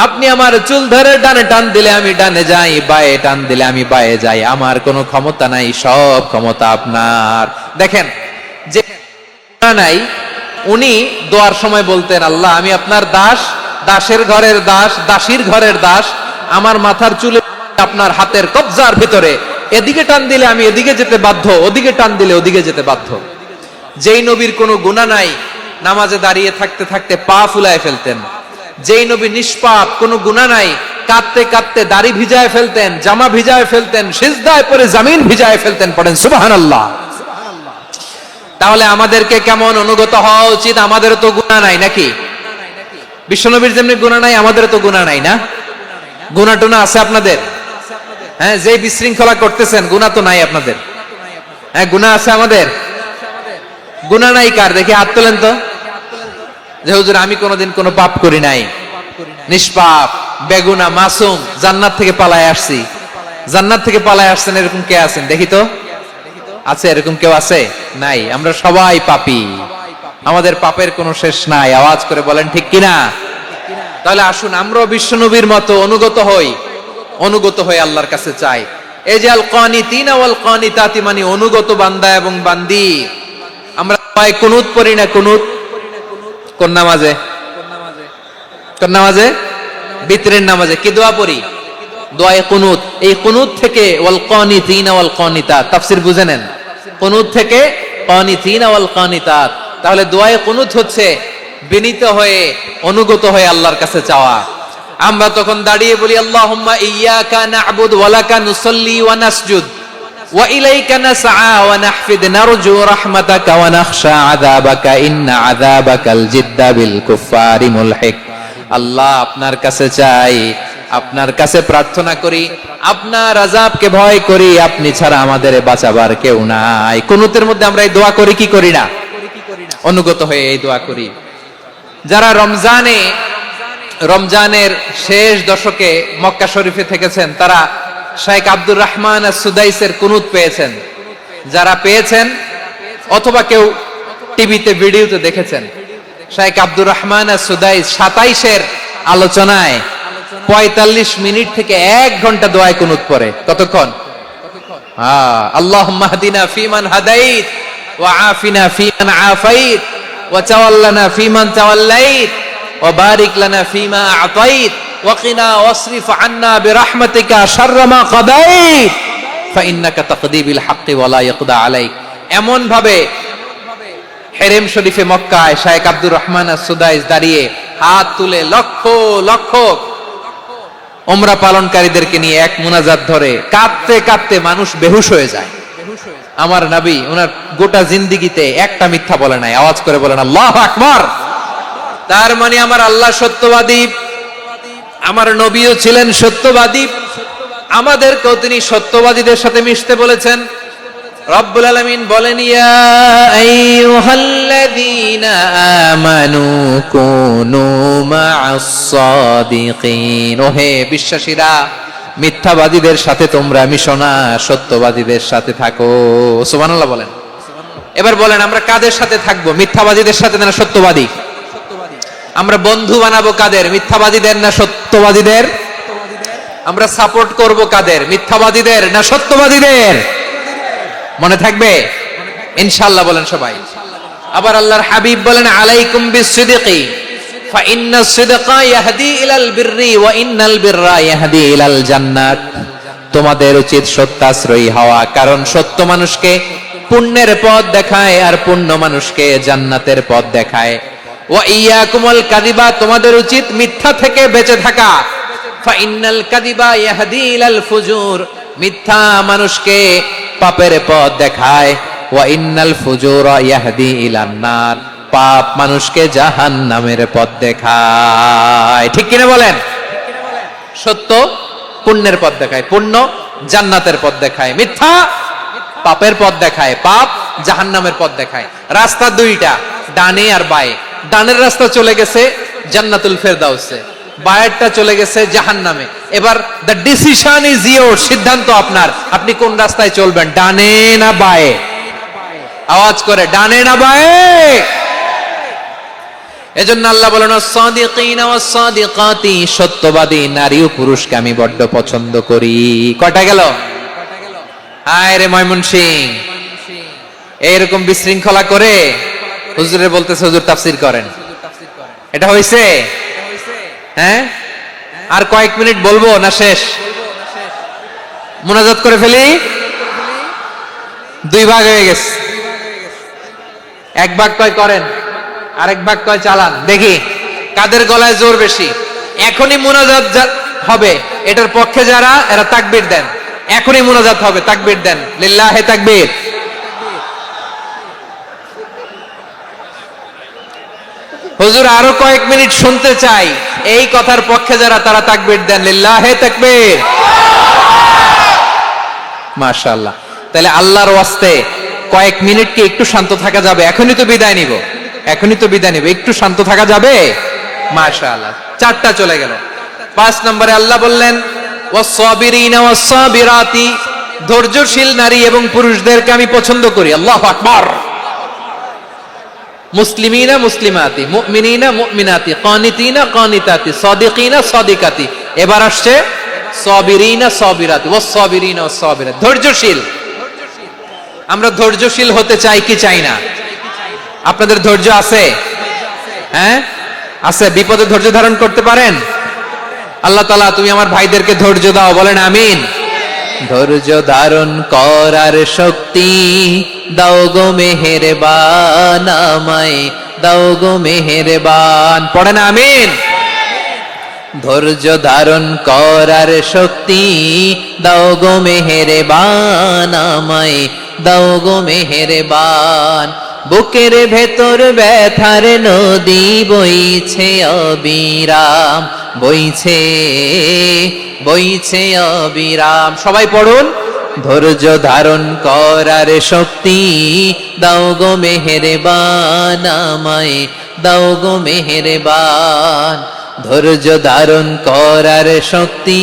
আপনি আমার চুল ধরে ডানে টান দিলে আমি ডানে যাই, বায়ে টান দিলে আমি বায়ে যাই, আমার কোনো ক্ষমতা নাই, সব ক্ষমতা আপনার। দেখেন, যে নাই উনি দোয়ার সময় বলতেন আল্লাহ, আমি আপনার দাস, দাসের ঘরের দাস, দাসীর ঘরের দাস, আমার মাথার চুলে আপনার হাতের কবজার ভিতরে, এদিকে টান দিলে আমি এদিকে যেতে বাধ্য, ওদিকে টান দিলে ওদিকে যেতে বাধ্য। যেই নবীর কোনো গুনাহ নাই, নামাজে দাঁড়িয়ে থাকতে থাকতে পা ফুলায় ফেলতেন। যেই নবী নিষ্পাপ, কোনো গুনাহ নাই, কাঁদতে কাঁদতে দাড়ি ভিজায় ফেলতেন, জামা ভিজায় ফেলতেন, সিজদায় পড়ে জমিন ভিজায় ফেলতেন। পড়েন সুবহানাল্লাহ। তাহলে আমাদেরকে কেমন অনুগত হওয়া উচিত? আমাদের তো গুনাহ নাই নাকি? বিশ্বনবীর যেমনি গুনাহ নাই, আমাদের তো গুনাহ নাই না? গুনাহ টুনা আছে আপনাদের? হ্যাঁ, যে বিশৃঙ্খলা করতেছেন, গুনাহ তো নাই আপনাদের? হ্যাঁ, গুনাহ আছে আমাদের? গুনাহ নাই কার? দেখি হাত তোলেন তো, যে হুজুর আমি কোনোদিন কোনো পাপ করি নাই, নিষ্পাপ, বেগুনা, মাসুম, জান্নাত থেকে পালায় আসছি। জান্নাত থেকে পালায় আসছেন এরকম কে আছেন দেখি তো? আছে এরকম কেউ? আছে? নাই। আমরা সবাই পাপী, আমাদের পাপের কোনো শেষ নাই। আওয়াজ করে বলেন ঠিক কিনা? তাহলে আসুন আমরাও বিশ্বনবীর মতো অনুগত হই, অনুগত হয়ে আল্লাহর কাছে চাই। এই যে আল কানিতিনা ওয়াল কানিতাতি, মানে অনুগত বান্দা এবং বান্দি। আমরা সবাই কুনুত পড়ি না? কুনুত কোন নামাজে? কোন নামাজে? বিতরের নামাজে কি দোয়া পড়ি? দোয়ায়ে কুনুত। এই কুনুত থেকে ওয়াল কানিতিনা ওয়াল কানিতাত, তাফসীর বুঝে নেন। কুনুত থেকে কানিতিনা ওয়াল কানিতাত। তাহলে দোয়ায়ে কুনুত হচ্ছে বিনীত হয়ে, অনুগত হয়ে আল্লাহর কাছে চাওয়া। আমরা তখন দাঁড়িয়ে বলি আল্লাহুম্মা ইয়্যাকা না'বুদু ওয়া লাকা নুসাল্লি ওয়া নাসজুদ ওয়া ইলাইকা নাসআ ওয়া নাহফিদ নারজু রাহমাতাকা ওয়া নাখশা আযাবাকা ইন্না আযাবাকাল জিদ্দা বিল কুফফারি মুলহিক। আল্লাহ, আপনার কাছে চাই, আপনার কাছে প্রার্থনা করি, আপনার আযাবকে ভয় করি, আপনি ছাড়া আমাদের বাঁচাবার কেউ নাই। কুনুতের মধ্যে আমরা এই দোয়া করি কি করি না? অনুগত হয়ে এই দোয়া করি। যারা রমজানের শেষ দশকে মক্কা শরীফে থেকেছেন, তারা শেখ আব্দুর রহমান আস-সুদাইসের কুনুত পেয়েছেন। যারা পেয়েছেন অথবা কেউ টিভিতে ভিডিওতে দেখেছেন, শেখ আব্দুর রহমান আস-সুদাইস 27-এর আলোচনায় 45 মিনিট থেকে 1 ঘন্টা দোয়ায় কুনুত পড়ে। কতক্ষণ? আল্লাহুম্মা হদিনা ফিমান হাদাইত ওয়া আফিনা ফিমান আফাইত ওয়া তাওয়াল্লানা ফিমান তাওয়াল্লাইত ওয়া বারিক লানা ফিমা আতাইত ওয়া কিনা ওয়াসরিফ আন্না বিরহমাতিকা শাররা মা কাদাইত ফাইন্নাকা তাকদি বিল হাক্কি ওয়া লা ইয়াকদা আলাইক। এমন ভাবে হেরেম শরীফে মক্কায় শেখ আব্দুর রহমান আস-সুদাইস দাঁড়িয়ে হাত তুলে লক্ষ লক্ষ উমরা পালনকারীদেরকে নিয়ে এক মুনাজাত ধরে কাঁদতে কাঁদতে মানুষ বেহুশ হয়ে যায়। আমার নবী ওনার গোটা জিন্দেগিতে একটা মিথ্যা বলে নাই। আওয়াজ করে বলেন আল্লাহু আকবার। তার মানে আমার আল্লাহ সত্যবাদী, আমার নবীও ছিলেন সত্যবাদী, আমাদেরকেও তিনি সত্যবাদীদের সাথে মিশতে বলেছেন। রব্বুল আলামিন বলেন, ইয়া আইয়ুহাল্লাযীনা আমানু কুনু মা'আস সাদিকিন, ওহে বিশ্বাসীরা, মিথ্যাবাদীদের সাথে তোমরা মিশো না, সত্যবাদীদের সাথে থাকো। সুবহানাল্লাহ বলেন। এবার বলেন, আমরা কাদের সাথে থাকবো? মিথ্যাবাদীদের সাথে না সত্যবাদী? আমরা বন্ধু বানাবো কাদের? মিথ্যাবাদীদের না সত্যবাদীদের? আমরা সাপোর্ট করব কাদের? মিথ্যাবাদীদের না সত্যবাদীদের? মনে থাকবে ইনশাআল্লাহ বলেন সবাই। আবার আল্লাহর হাবিব বলেন, আলাইকুম বিসসিদকি ফাইন্নাস সিদকা ইয়াহদি ইলাল বিররি ওয়া ইন্নাল বিররা ইয়াহদি ইলাল জান্নাত। তোমাদের উচিত সত্যাশ্রয়ী হওয়া, কারণ সত্য মানুষকে পুণ্যের পথ দেখায় আর পুণ্য মানুষকে জান্নাতের পথ দেখায়। ওয়া ইয়াকুমুল কাযিবা, তোমাদের উচিত মিথ্যা থেকে বেঁচে থাকা। ফাইন্নাল কাযিবা ইয়াহদি ইলাল ফুজুর, মিথ্যা মানুষকে পাপের পথ দেখায়। ওয়া ইন্নাল ফুজুরা ইয়াহদি ইলান নার, পাপ মানুষকে জাহান্নামের পথ দেখায়। ঠিক কিনা বলেন? সত্য পুণ্যের পথ দেখায়, পুণ্য জান্নাতের পথ দেখায়, মিথ্যা পাপের পথ দেখায়, পাপ জাহান্নামের পথ দেখায়। রাস্তা দুইটা, ডানে আর বায়ে। ডানের রাস্তা চলে গেছে জান্নাতুল ফেরদাউসে, বায়েরটা চলে গেছে জাহান্নামে। এবার দ্য ডিসিশন ইজ ইয়োর, সিদ্ধান্ত আপনার, আপনি কোন রাস্তায় চলবেন, ডানে না বায়ে? আওয়াজ করে, ডানে না বায়ে? এজন্য আল্লাহ বলেন, আস-সাদিকিনা ওয়াস-সাদিকাতি, সত্যবাদী নারী ও পুরুষকে আমি বড্ড পছন্দ করি। কয়টা গেল? হায় রে ময়মনসিং, এইরকম বিশৃঙ্খলা করে হুজুরে বলতেছে হুজুর তাফসীর করেন, এটা হইছে? হ্যাঁ, আর কয়েক মিনিট বলবো না শেষ? মুনাজাত করে ফেলি। দুই ভাগ হয়ে গেছে, এক ভাগ কয় করেন, আরেক ভাগ কয় চালান। দেখি কাদের গলায় জোর বেশি। এখনই মুনাজাত হবে, এটার পক্ষে যারা, এরা তাকবীর দেন। এখনই মুনাজাত হবে, তাকবীর দেন, লিল্লাহে তাকবীর। হুজুর আরো কয়েক মিনিট শুনতে চাই, এই কথার পক্ষে যারা, তারা তাকবীর দেন, লিল্লাহে তাকবীর। মাশাআল্লাহ। তাহলে আল্লাহর ওয়াস্তে কয়েক মিনিট কি একটু শান্ত থাকা যাবে? এখনই তো বিদায় নিব, এখনই তো বিদায় নিব, একটু শান্ত থাকা যাবে? মাশাআল্লাহ। চারটা চলে গেল। 5 নম্বরে আল্লাহ বললেন, ওয়াস-সাবিরিনা ওয়াস-সাবিরাতি, ধৈর্যশীল নারী এবং পুরুষদেরকে আমি পছন্দ করি। আল্লাহু আকবার। মুসলিমিনা মুসলিমাতি, মুমিনিনা মুমিনাতি, কানিতিনা কানিতাতি, সাদিকিনা সাদিকাতি। এবার আসছে সাবিরিনা সাবিরাতি, ওয়াস-সাবিরিনা ওয়াস-সাবিরাত, ধৈর্যশীল। আমরা ধৈর্যশীল হতে চাই কি চাই না? আপনাদের ধৈর্য আছে? হ্যাঁ আছে। বিপদে ধৈর্য ধারণ করতে পারেন? আল্লাহ তাআলা তুমি আমার ভাইদেরকে ধৈর্য দাও, বলেন আমিন। ধৈর্য ধারণ করার শক্তি দাও গো মেহেরবান, আমায় দাও গো মেহেরবান, পড়েন আমিন। ধৈর্য ধারণ করার শক্তি দাও গো মেহেরবান, আমায় দাও গো মেহেরবান। বুকের ভেতর ব্যথার নদী বইছে অবিরাম, বইছে বইছে অবিরাম। সবাই পড়ুন, ধৈর্য ধারণ করার শক্তি দাও গো মেহেরবান, আমায় দাও গো মেহেরবান। ধৈর্য ধারণ করার শক্তি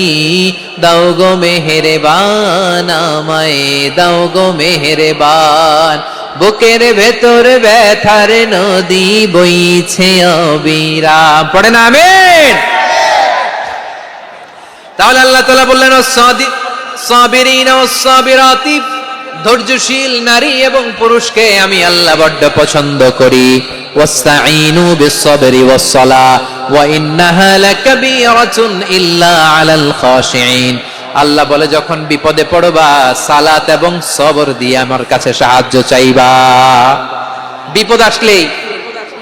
দাও গো মেহেরবান, আমায় দাও গো মেহেরবান। বুকের ভেতর ব্যথার নদী বইছে অবিরাম, পড়েন আমিন। তাহলে আল্লাহ তাআলা বললেন, সাবিরিনা ওয়াস-সাবিরাতি, ধৈর্যশীল নারী এবং পুরুষকে আমি আল্লাহ বড্ড পছন্দ করি। ওয়াস্তাঈনু বিস-সাবরি ওয়াস-সালাহ ওয়া ইন্নাহা লাকাবীরাতুন ইল্লা আলাল খাশিঈন। আল্লাহ বলে, যখন বিপদে পড়বা সালাত এবং সবর দিয়ে আমার কাছে সাহায্য চাইবা। বিপদ আসলেই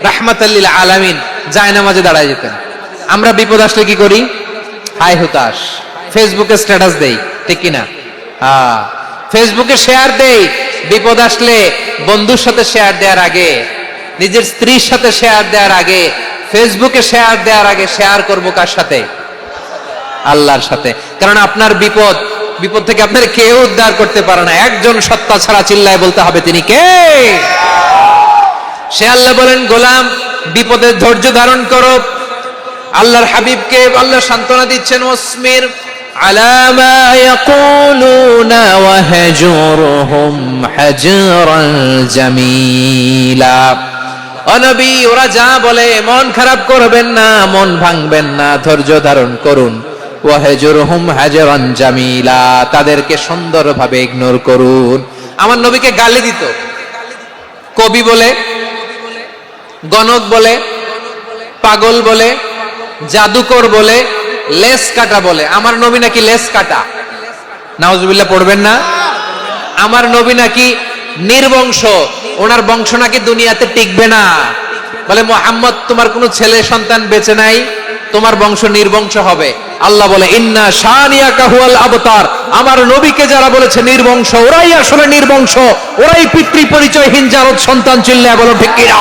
রাহমাতাল লিল আলামিন জায়নামাজে দাঁড়ায় যেতেন। আমরা বিপদ আসলে কি করি? হাই হুতাশ, ফেসবুকে স্ট্যাটাস দেই, ঠিক কিনা? হ্যাঁ, ফেসবুকে শেয়ার দেই। বিপদ আসলে বন্ধুর সাথে শেয়ার দেওয়ার আগে, নিজের স্ত্রীর সাথে শেয়ার দেওয়ার আগে, ফেসবুকে শেয়ার দেওয়ার আগে শেয়ার করবো কার সাথে? আল্লাহর সাথে। কারণ আপনার বিপদ থেকে আপনার কেউ উদ্ধার করতে পারে না, একজন সত্তা ছাড়া চিল্লায় বলতে হবে তিনি কে। সে আল্লাহ বলেন, গোলাম বিপদে ধৈর্য ধারণ করো। আল্লাহর হাবিবকে আল্লাহ সান্ত্বনা দিচ্ছেন, ওয়াসমির আলা মা ইয়াকুলুনা ওয়াহজুরহুম হাজরান জামিলা। ও নবী, ওরা যা বলে মন খারাপ করবেন না, মন ভাঙবেন না, ধৈর্য ধারণ করুন। ওয়াহজুরহুম হাজরান জামিলা, তাদেরকে সুন্দরভাবে ইগনোর করুন। আমার নবীকে গালি দিত কবি বলে, গণক বলে, পাগল বলে, জাদুকর বলে, লেস কাটা বলে। আমার নবী নাকি লেস কাটা, নাউজুবিল্লাহ পড়বেন না। আমার নবী নাকি নির্বংশ, ওনার বংশ নাকি দুনিয়াতে টিকবে না। বলে, মুহাম্মদ তোমার কোনো ছেলে সন্তান বেঁচে নাই, তোমার বংশ নির্বংশ হবে। আল্লাহ বলে, ইন্না শানিয়াকা হুয়াল আবতার। আমার নবীকে যারা বলেছে নির্বংশ, ওরাই আসলে নির্বংশ, ওরাই পিতৃ পরিচয়হীন জারদ সন্তান। চিল্লায় বলো ঠিক কিনা।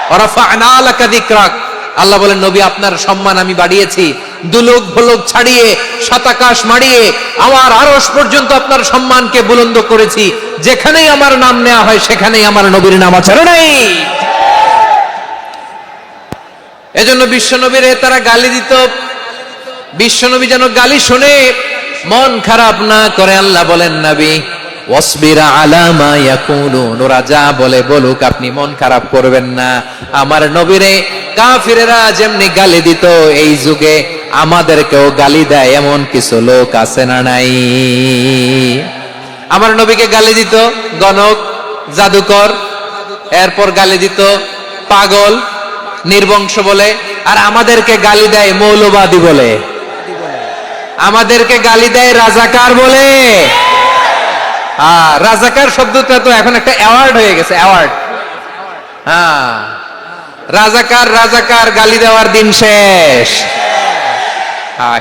ওয়ারাফা'না লাকা যিকরাক। আল্লাহ বলেন, নবী আপনার সম্মান আমি বাড়িয়েছি, দুলোক ভোলক ছাড়িয়ে শতাকাশ মারিয়ে আমার আরশ পর্যন্ত আপনার সম্মানকে বুলন্দ করেছি। যেখানেই আমার নাম নেওয়া হয় সেখানেই আমার নবীর নাম আছে না নাই? এজন্য বিশ্বনবীরে তারা গালি দিত। বিশ্বনবী যেন গালি শুনে মন খারাপ না করে আল্লাহ বলেন, নবী ওয়াসবির আলা মা ইয়াকুলুন, ওরা যা বলে বলুক, আপনি মন খারাপ করবেন না। আমার নবীরে কাফিরেরা যেমনি গালি দিত, এই যুগে আমাদেরকেও গালি দেয় এমন কিছু লোক আছে না নাই? আমার নবীকে গালি দিত গণক, জাদুকর, এরপর গালি দিত পাগল, নির্বংশ বলে। আর আমাদেরকে গালি দেয় মৌলবাদী বলে, আমাদেরকে গালি দেয় রাজাকার বলে। রাজাকার শব্দটা তো এখন একটা অ্যাওয়ার্ড হয়ে গেছে, অ্যাওয়ার্ড। রাজাকার রাজাকার গালি দেওয়ার দিন শেষ।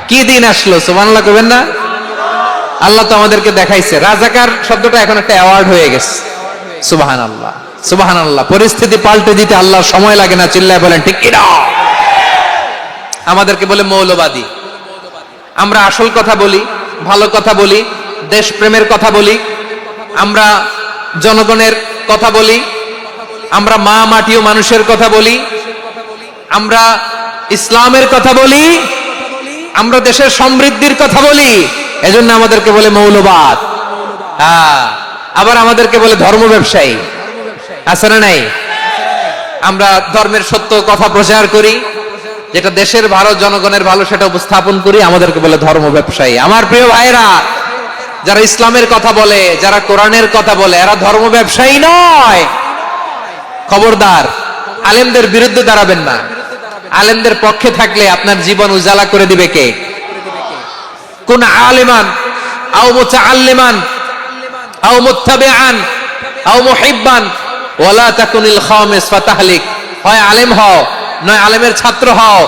কি দিন আসলো, সুবহানাল্লাহ কইবেন না? আল্লাহ তো আমাদেরকে দেখাইছে, রাজাকার শব্দটা এখন একটা অ্যাওয়ার্ড হয়ে গেছে। সুবহানাল্লাহ, সুবহানাল্লাহ। পরিস্থিতি পাল্টে দিতে আল্লাহর সময় লাগে না, চিল্লায় বলেন ঠিক কিনা। আমাদেরকে বলে মৌলবাদী। আমরা আসল কথা বলি, ভালো কথা বলি, দেশপ্রেমের কথা বলি, আমরা জনগণের কথা বলি, আমরা মা মাটি ও মানুষের কথা বলি, আমরা ইসলামের কথা বলি, আমরা দেশের সমৃদ্ধির কথা বলি। এজন্য আমাদেরকে বলে মৌলবাদ। আবার আমাদেরকে বলে ধর্ম ব্যবসায়ী, আছে না নাই? আমরা ধর্মের সত্য কথা প্রচার করি, যেটা দেশের ভালো, জনগণের ভালো, সেটা উপস্থাপন করি, আমাদেরকে বলে ধর্ম ব্যবসায়ী। আমার প্রিয় ভাইরা, যারা ইসলামের কথা বলে, যারা কোরআনের কথা বলে, এরা ধর্ম ব্যবসায়ী নয়। খবরদার, আলেমদের বিরুদ্ধে দাঁড়াবেন না। আলেমদের পক্ষে থাকলে আপনার জীবন উজালা করে দিবে কে? কোন আলেমান আও মুতাআল্লিমান আও মুত্তাবিআন আও মুহিব্বান ওয়ালা তাকুনিল খামিস ফাতাহলিক। হয় আলেম হও, নয় আলেমের ছাত্র হও,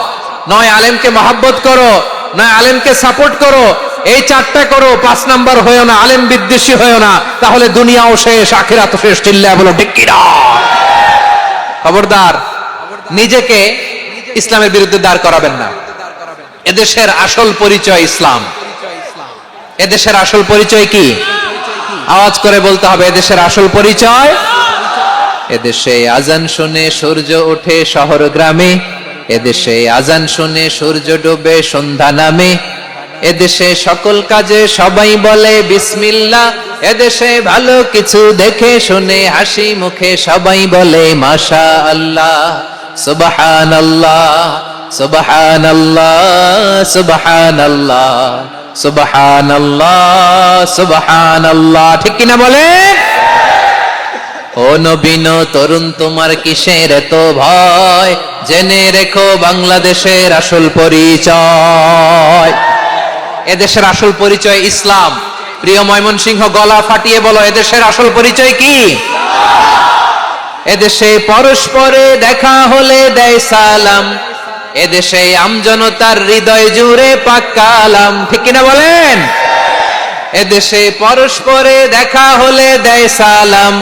নয় আলেমকে মহব্বত করো, নয় আলেমকে সাপোর্ট করো। এই চারটা করো, 5 নাম্বার হয়েও না, আলেম বিদ্বেষী হয়েও না, তাহলে দুনিয়াও শেষ, আখিরাতও শেষ। চিল্লায় বলো ঠিক কিনা। খবরদার, নিজেকে ইসলামের বিরুদ্ধে দাঁড় করাবেন না। এদেশের আসল পরিচয় ইসলাম। এদেশের আসল পরিচয় কি? আওয়াজ করে বলতে হবে, এদেশের আসল পরিচয়। এদেশে আজান শুনে সূর্য ওঠে শহর গ্রামে, এদেশে আজান শুনে সূর্য ডোবে সন্ধ্যা নামে, এদেশে সকল কাজে সবাই বলে বিসমিল্লাহ, এদেশে ভালো কিছু দেখে শুনে হাসি মুখে সবাই বলে মাশাআল্লাহ, সুবহানাল্লাহ, সুবহানাল্লাহ, সুবহানাল্লাহ, সুবহানাল্লাহ, সুবহানাল্লাহ। ঠিক কিনা বলে? ও নবীন তরুণ, তোমার কিসের এত ভয়? জেনে রেখো বাংলাদেশের আসল পরিচয়। এদেশের আসল পরিচয় ইসলাম। প্রিয় ময়মনসিংহ, গলা ফাটিয়ে বলো, এদেশের আসল পরিচয় কি? এদেশে পরস্পরে দেখা হলে দেয় সালাম, এদেশে আমজনতার হৃদয় জুড়ে পাক কালাম। ঠিক কিনা বলেন? এদেশে পরস্পরে দেখা হলে দেয় সালাম,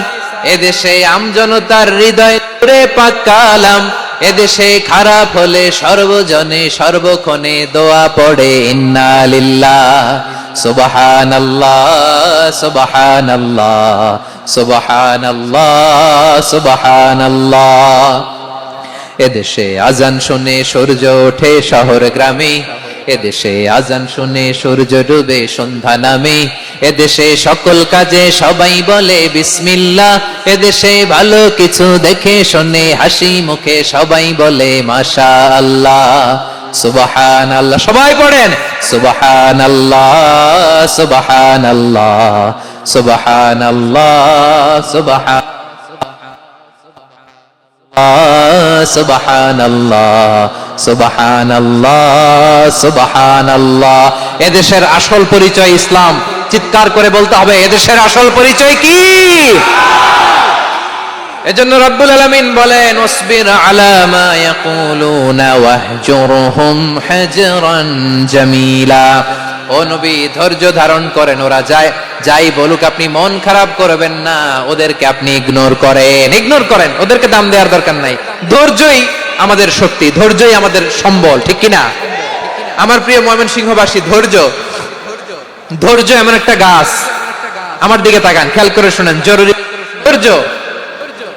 এদেশে আমজনতার হৃদয় জুড়ে পাক কালাম, এদেশে খারাপ হলে সর্বজনে সর্বক্ষণে দোয়া পড়ে ইন্না লিল্লাহ সুবহানাল্লাহ সুবহানাল্লাহ সুবহানাল্লাহ সুবহানাল্লাহ। এদেশে আজান শুনে সূর্য ওঠে শহর গ্রামে, এদেশে আজান শুনে সূর্য ডুবে সন্ধ্যা নামে, এদেশে সকল কাজে সবাই বলে বিসমিল্লাহ, এদেশে ভালো কিছু দেখে শুনে হাসি মুখে সবাই বলে মাশাআল্লাহ সুবহানাল্লাহ। সবাই পড়েন সুবহানাল্লাহ সুবহানাল্লাহ সুবহানাল্লাহ সুবহানাল্লাহ সুবহানাল্লাহ সুবহানাল্লাহ। এদেশের আসল পরিচয় ইসলাম। চিৎকার করে বলতে হবে এদেশের আসল পরিচয় কি? এজন্য রব্বুল আলামিন বলেন ওয়াসবির আলা মা ইয়াকুলুনা ওয়াহজুরহুম হাজরান জামিলা। ও নবী ধৈর্য ধারণ করেন, ওরা যাই বলুক আপনি মন খারাপ করবেন না, ওদেরকে আপনি ইগনোর করেন, ওদেরকে দাম দেওয়ার দরকার নাই। ধৈর্যই আমাদের শক্তি, ধৈর্যই আমাদের সম্বল, ঠিক কিনা? আমার প্রিয় ময়মনসিংহবাসী, ধৈর্য এমন একটা গাছ, আমার দিকে তাকান, খেয়াল করে শুনেন, জরুরি। ধৈর্য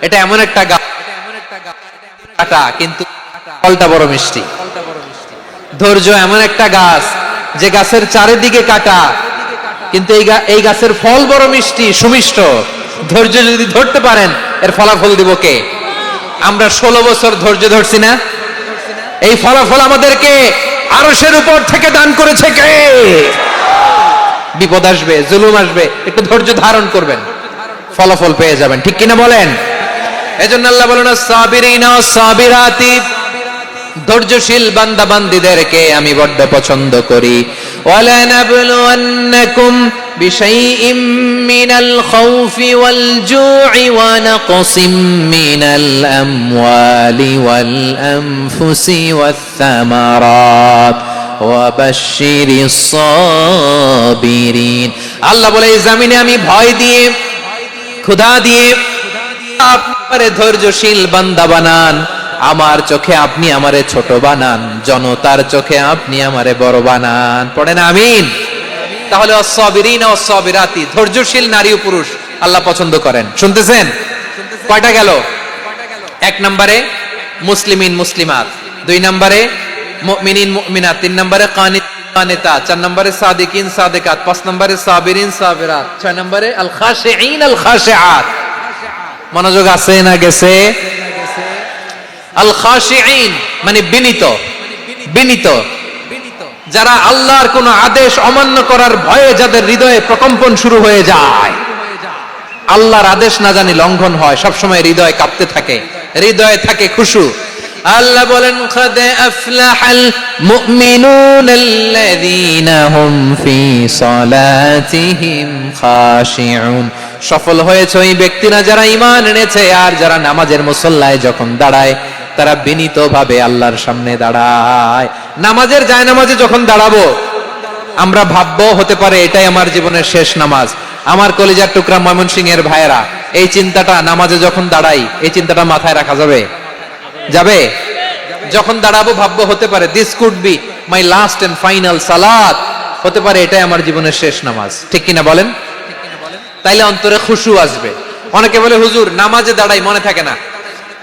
এটা এমন একটা গাছ, কাটা কিন্তু ফলটা বড় মিষ্টি। ধৈর্য এমন একটা গাছ যে গাছের চারিদিকে কাটা, কিন্তু এই গাছের ফল বড় মিষ্টি সুমিষ্ট। ধৈর্য যদি ধরতে পারেন এর ফলাফল দিব কে? আমরা 16 বছর ধৈর্য ধরছি না? এই ফলাফল আমাদেরকে আরশের উপর থেকে দান করেছে কে? বিপদ আসবে, জুলুম আসবে, একটু ধৈর্য ধারণ করবেন, ফলাফল পেয়ে যাবেন, ঠিক কিনা বলেন? এজন্য আল্লাহ বলেন সাবিরিনা সাবিরাতি, ধৈর্যশীল বান্দা বান্দীদেরকে আমি বড্ড পছন্দ করি। ওয়ালা নাবলুওয়ান্নাকুম বিশাইইম মিনাল খাউফি ওয়াল জু'i ওয়া নাকসিম মিনাল আমওয়ালি ওয়াল আনফুসি ওয়াস সামারাত ওয়া বাশশিরিস সাবিরিন। আল্লাহ বলে এই জমিনে আমি ভয় দিয়ে, ক্ষুধা দিয়ে আপনারে ধৈর্যশীল বান্দা বানান, আমার চোখে আপনি আমারে ছোট বানান, জনতার চোখে আপনি আমারে বড় বানান। পড়েন আমিন। তাহলে as-সাবিরিনা was-সাবিরাতি, ধৈর্যশীল নারী ও পুরুষ আল্লাহ পছন্দ করেন। শুনতেছেন? কয়টা গেল? 1 নম্বরে মুসলিমিন মুসলিমাত, 2 নম্বরে মুমিনিন মুমিনাত, 3 নম্বরে কানিত কানিতা, 4 নম্বরে সাদিকিন সাদিকাত, 5 নম্বরে সাবিরিন সাবিরাত, 6 নম্বরে আল খাশিঈন আল খাশিআত। মনোযোগ আছে না গেছে? আল খাশিঈন মানে বিনীত, যারা আল্লাহর কোন আদেশ অমান্য করার ভয়ে যাদের হৃদয়ে প্রকম্পন শুরু হয়ে যায়, আল্লাহর আদেশ না জানি লঙ্ঘন হয়, সবসময় হৃদয় কাঁপতে থাকে, হৃদয়ে থাকে খুশু। আল্লাহ বলেন কাদ আফলাহাল মুমিনুনাল্লাযীনা হুম ফি সালাতিহিম খাশিউন। সফল হয়েছে ওই ব্যক্তিরা যারা ঈমান এনেছে আর যারা নামাজের মুসল্লায় যখন দাঁড়ায় তারা বিনীতভাবে আল্লাহর সামনে দাঁড়ায়। নামাজের জায়নামাজে যখন দাঁড়াবো আমরা ভাববো হতে পারে এটাই আমার জীবনের শেষ নামাজ। আমার কলিজার টুকরা ময়মনসিংহের ভাইয়েরা, এই চিন্তাটা নামাজে যখন দাঁড়াই, এই চিন্তাটা মাথায় রাখা যাবে? যখন দাঁড়াবো ভাববো হতে পারে this could be my last and final সালাত, হতে পারে এটাই আমার জীবনের শেষ নামাজ, ঠিক কিনা বলেন? তাইলে অন্তরে খুশু আসবে। অনেকে বলে হুজুর নামাজে দাঁড়াই মনে থাকে না,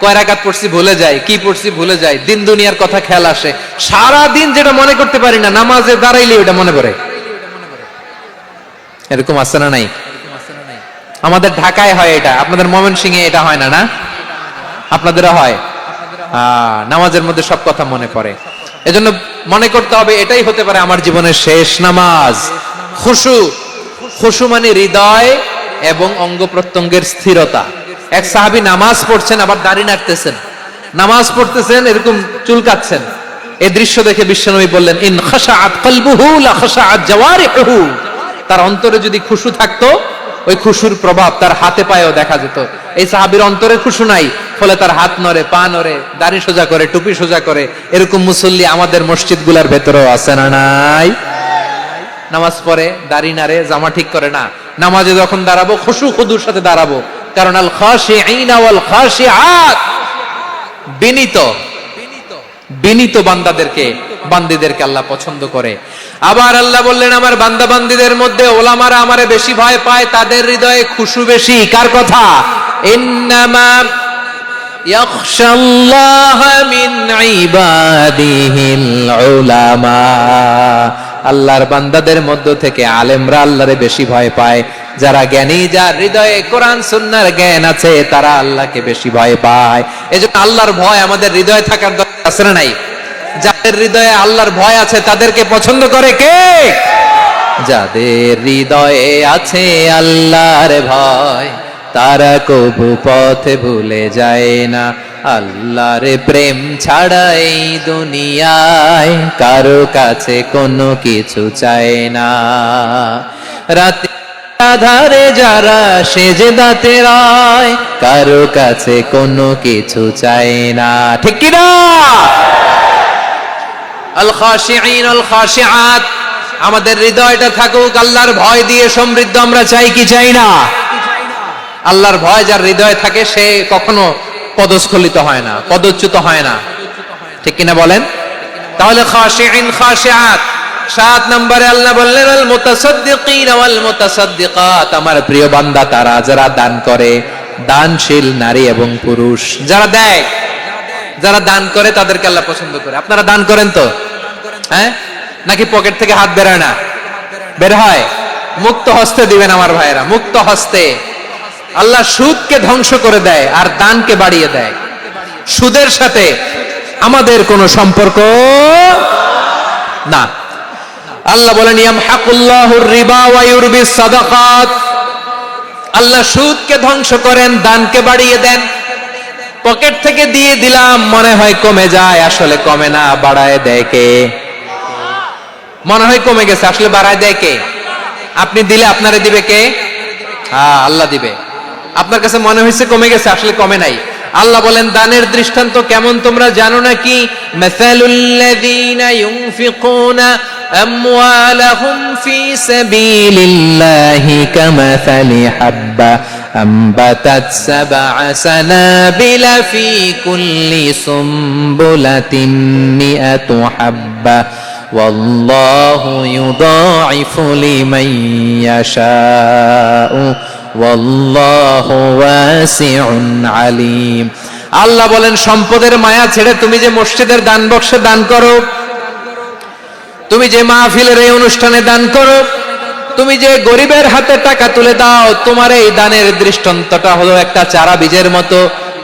কয় রাকাত পড়ছি ভুলে যাই, কি পড়ছি ভুলে যাই, দিন দুনিয়ার কথা খেয়াল আসে, সারা দিন যেটা মনে করতে পারি না নামাজে দাঁড়াইলে ওটা মনে পড়ে। এরকম আছে না নাই? আমাদের ঢাকায় হয় এটা, আপনাদের ময়মনসিংহে এটা হয় না? না আপনাদেরও হয়? নামাজের মধ্যে সব কথা মনে পড়ে। এজন্য মনে করতে হবে এটাই হতে পারে আমার জীবনের শেষ নামাজ। খুশু মানে হৃদয় এবং অঙ্গ প্রত্যঙ্গের স্থিরতা। এক সাহাবী নামাজ পড়ছেন আবার দাড়ি নাড়তেছেন, নামাজ পড়তেছেন এরকম চুলকাচ্ছেন। এই দৃশ্য দেখে বিশ্বনবী বললেন ইন খাশাআত কলবুহু লা খাশাআত জাওয়ারিহু। তার অন্তরে যদি খুশু থাকতো ওই খুশুর প্রভাব তার হাতে পায়েও দেখা যেত। এই সাহাবীর অন্তরে খুশু নাই, ফলে তার হাত নড়ে, পা নড়ে, দাড়ি সোজা করে, টুপি সোজা করে। এরকম মুসল্লি আমাদের মসজিদগুলোর ভেতরেও আছে না নাই? নামাজ পড়ে, দাড়ি নাড়ে, জামা ঠিক করে না। নামাজে যখন দাঁড়াবো খুশু খুদুর সাথে দাঁড়াবো, কারণ আল খাশিঈনা ওয়াল খাশিআত, বিনীত বিনীত বান্দিদেরকে আল্লাহ পছন্দ করে। আবার আল্লাহ বললেন আমার বান্দা বান্দিদের মধ্যে ওলামারা আমারে বেশি ভয় পায়, তাদের হৃদয়ে খুশু বেশি। কার কথা? ইন্নামা ইয়াখশাল্লাহ মিন ইবাদিহিল উলামা। আল্লাহর বান্দাদের মধ্য থেকে আলেমরা আল্লাহরে বেশি ভয় পায়। যারা জ্ঞানী, যার হৃদয়ে কোরআন সুন্নাহর জ্ঞান আছে, তারা আল্লাহকে বেশি ভয় পায়। এজন্য আল্লাহর ভয় আমাদের হৃদয়ে থাকার দরকার আছে না নাই? যাদের হৃদয়ে আল্লাহর ভয় আছে তাদেরকে পছন্দ করে কে? যাদের হৃদয়ে আছে আল্লাহর ভয়, তারা কবু পথে ভুলে যায় না। আল্লাহর প্রেম ছাড়া এই দুনিয়ায় কারো কাছে কোনো কিছু চায় না। রাতে আধারে যারা সেজদাতে রয়, কারো কাছে কোনো কিছু চায় না। ঠিক কি না? আল খাশিঈন আল খাশিআত, আমাদের হৃদয়টা থাকুক আল্লাহর ভয় দিয়ে সমৃদ্ধ। আমরা চাই কি চাই না? আল্লাহর ভয় যার হৃদয়ে থাকে সে কখনো পদস্খলিত হয় না, পদচ্যুত হয় না। ঠিক কিনা বলেন? তাহলে খাশিঈন খাশিআত। 7 নম্বরে আল্লাহ বললেন আল মুতাসাদ্দিকিন ওয়াল মুতাসাদ্দিকাত, আমার প্রিয় বান্দা তারা যারা দান করে, দানশীল নারী এবং পুরুষ। যারা দেয়, যারা দান করে তাদেরকে আল্লাহ পছন্দ করে। আপনারা দান করেন তো? হ্যাঁ, নাকি পকেট থেকে হাত বের হয় না? বের হয়। মুক্ত হস্তে দিবেন আমার ভাইয়েরা, মুক্ত হস্তে। আল্লাহ সুদকে ধ্বংস করে দেয় আর দানকে বাড়িয়ে দেয়। সুদের সাথে আমাদের কোনো সম্পর্ক না। আল্লাহ বলেন ইয়ামহাকুল্লাহুর রিবা ওয়া ইউরবিস সাদাকাত, আল্লাহ সুদকে ধ্বংস করেন, দানকে বাড়িয়ে দেন। পকেট থেকে দিয়ে দিলাম মনে হয় কমে যায়, আসলে কমে না, বাড়ায় দেয় কে? মনে হয় কমে গেছে, আসলে বাড়ায় দেয় কে? আপনি দিলে আপনারে দিবে কে? হ্যাঁ, আল্লাহ দিবে। আপনার কাছে মনে হয়েছে কমে গেছে, আসলে কমে নাই। আল্লাহ বলেন দানের দৃষ্টান্ত কেমন তোমরা জানো নাকি? মাসালুল্লাযীনা ইউনফিকুনা আমওয়ালাহুম ফি সাবিলিল্লাহি কামাসালি হাব্বা আম্বাতাত সাবআ সানাবিলা ফি কুল্লি সুমবুলাতিন মিআতু হাব্বা ওয়াল্লাহু ইউদাঈফু লিমান ইয়াশাউ ওয়াল্লাহু ওয়াসিউন আলীম। আল্লাহ বলেন সম্পদের মায়া ছেড়ে তুমি যে মসজিদের দান বক্সে দান করো, তুমি যে মাহফিলের এই অনুষ্ঠানে দান করো, তুমি যে গরিবের হাতে টাকা তুলে দাও, তোমার এই দানের দৃষ্টান্তটা হলো একটা চারা বীজের মতো।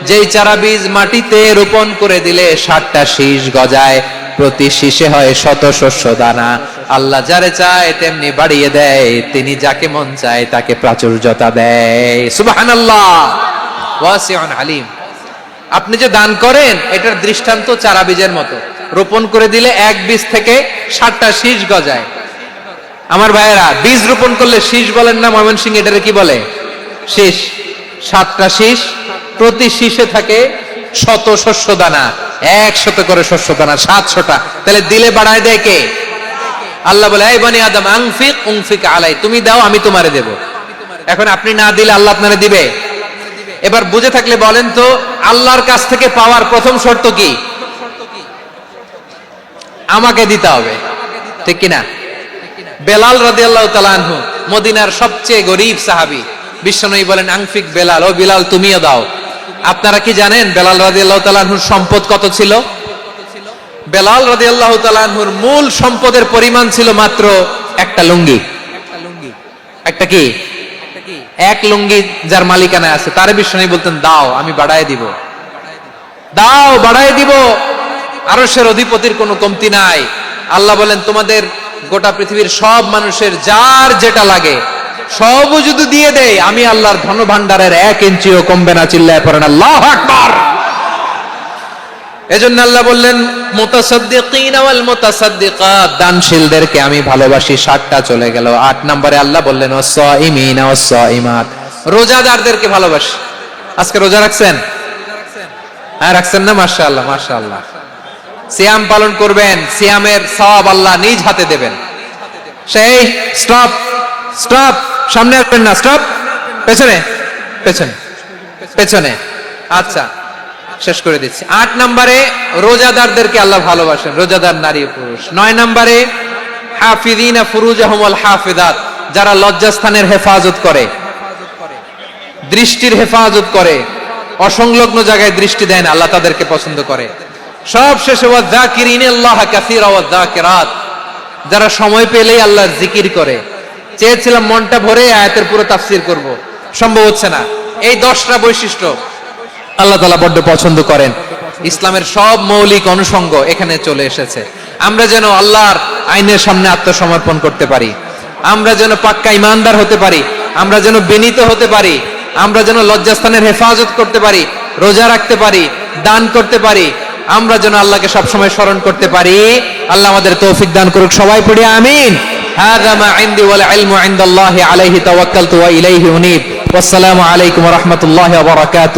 যেই চারা বীজ মাটিতে রোপণ করে দিলে 60টা শীষ গজায়, প্রতি শীষে হয় শত শস্য দানা। আল্লাহ যারে চায় তেমনি বাড়িয়ে দেয়, তিনি যাকে মন চায় তাকে প্রাচুর্যতা দেয়। সুবহানাল্লাহ, ওয়াসিউন আলীম। আপনি যে দান করেন এটার দৃষ্টান্ত চারা বীজের মতো, রোপণ করে দিলে এক বীজ থেকে 60টা শীষ গজায়। আমার ভাইয়েরা, বীজ রোপণ করলে শীষ বলেন না ময়মনসিংহ, এটারে কি বলে? শীষ। 7টা শীষ, প্রতি শীষে থাকে শত শস্য দানা, 100 করে শস্য দানা, 700টা। তাহলে দিলে বাড়ায় দেয় কে? আল্লাহ বলে এই বনি আদম আনফিক উনফিক আলাই, তুমি দাও আমি তোমারে দেব। এখন আপনি না দিলে আল্লাহ আপনারে দিবে? এবার বুঝে থাকলে বলেন তো, আল্লাহর কাছ থেকে পাওয়ার প্রথম শর্ত কি? আমাকে দিতে হবে। ঠিক কিনা? বেলাল রাদিয়াল্লাহু তাআলা আনহু, মদিনার সবচেয়ে গরীব সাহাবী, বিশ্বনবী বলেন আনফিক বেলাল, ও বেলাল তুমিও দাও। আপনারা কি জানেন বেলাল রাদিয়াল্লাহু তাআলা আনহুর সম্পদ কত ছিল? বেলাল রাদিয়াল্লাহু তাআলা আনহুর মূল সম্পদের পরিমাণ ছিল মাত্র একটা লুঙ্গি। একটা কি? এক লুঙ্গি যার মালিকানায় আছে, তারে বিশ্বনবী বলতেন দাও আমি বাড়ায় দিব, দাও বাড়ায় দিব। আরশের অধিপতির কোনো কমতি নাই। আল্লাহ বলেন তোমাদের গোটা পৃথিবীর সব মানুষের যার যেটা লাগে সবও যদি দিয়ে দেয়, আমি আল্লাহর ধন ভান্ডারের 1 ইঞ্চিও কমবে না। চিল্লায় পড়েন আল্লাহু আকবার। এজন্য আল্লাহ বললেন মুতাসাদ্দিকিন ওয়াল মুতাসাদ্দিকাত, দানশীলদেরকে আমি ভালোবাসি। 7টা চলে গেল। 8 নম্বরে আল্লাহ বললেন ওয়াস-সাইমিনা ওয়াস-সাইমাত, রোজাদারদেরকে ভালোবাসি। আজকে রোজা রাখছেন? হ্যাঁ রাখছেন না? মাশাআল্লাহ মাশাআল্লাহ। সিয়াম পালন করবেন, সিয়ামের সওয়াব আল্লাহ নিজ হাতে দেবেন। সেই স্টপ স্টপ, সামনে আসবেন না, স্টপ, পেছনে পেছনে পেছনে। আচ্ছা, শেষ করে দিচ্ছি। 8 নম্বরে রোজাদারদেরকে আল্লাহ ভালোবাসেন, রোজাদার নারী ও পুরুষ। 9 নম্বরে হাফিযিনা ফুরুজাহুম ওয়াল হাফিযাত, যারা লজ্জাস্থানের হেফাজত করে, দৃষ্টির হেফাজত করে, অসংলগ্ন জায়গায় দৃষ্টি দেন, আল্লাহ তাদেরকে পছন্দ করে। সব শেষে ওয়াযাকিরিনাল্লাহ কাসীরা ওয়াযাকিরাত, যারা সময় পেলেই আল্লাহর জিকির করে। চেয়েছিলাম মনটা ভরে আয়াতের পুরো তাফসীর করব, সম্ভব হচ্ছে না। এই 10টা বৈশিষ্ট্য আল্লাহ তাআলা বড্ড পছন্দ করেন। ইসলামের সব মৌলিক অনুষঙ্গ এখানে চলে এসেছে। আমরা যেন আল্লাহর আইনের সামনে আত্মসমর্পণ করতে পারি, আমরা যেন পাক্কা ইমানদার হতে পারি, আমরা যেন বিনীত হতে পারি, আমরা যেন লজ্জাস্থানের হেফাজত করতে পারি, রোজা রাখতে পারি, দান করতে পারি, আমরা যেন আল্লাহকে সবসময় স্মরণ করতে পারি। আল্লাহ আমাদের তৌফিক দান করুক। সবাই পড়ি আমিন। হাযা মা ইনদি ওয়াল ইলমু ইনদাল্লাহি আলাইহি তাওয়াক্কালতু ওয়া ইলাইহি উনীব। ওয়াসসালামু আলাইকুম ওয়া রাহমাতুল্লাহি ওয়া বারাকাতুহু।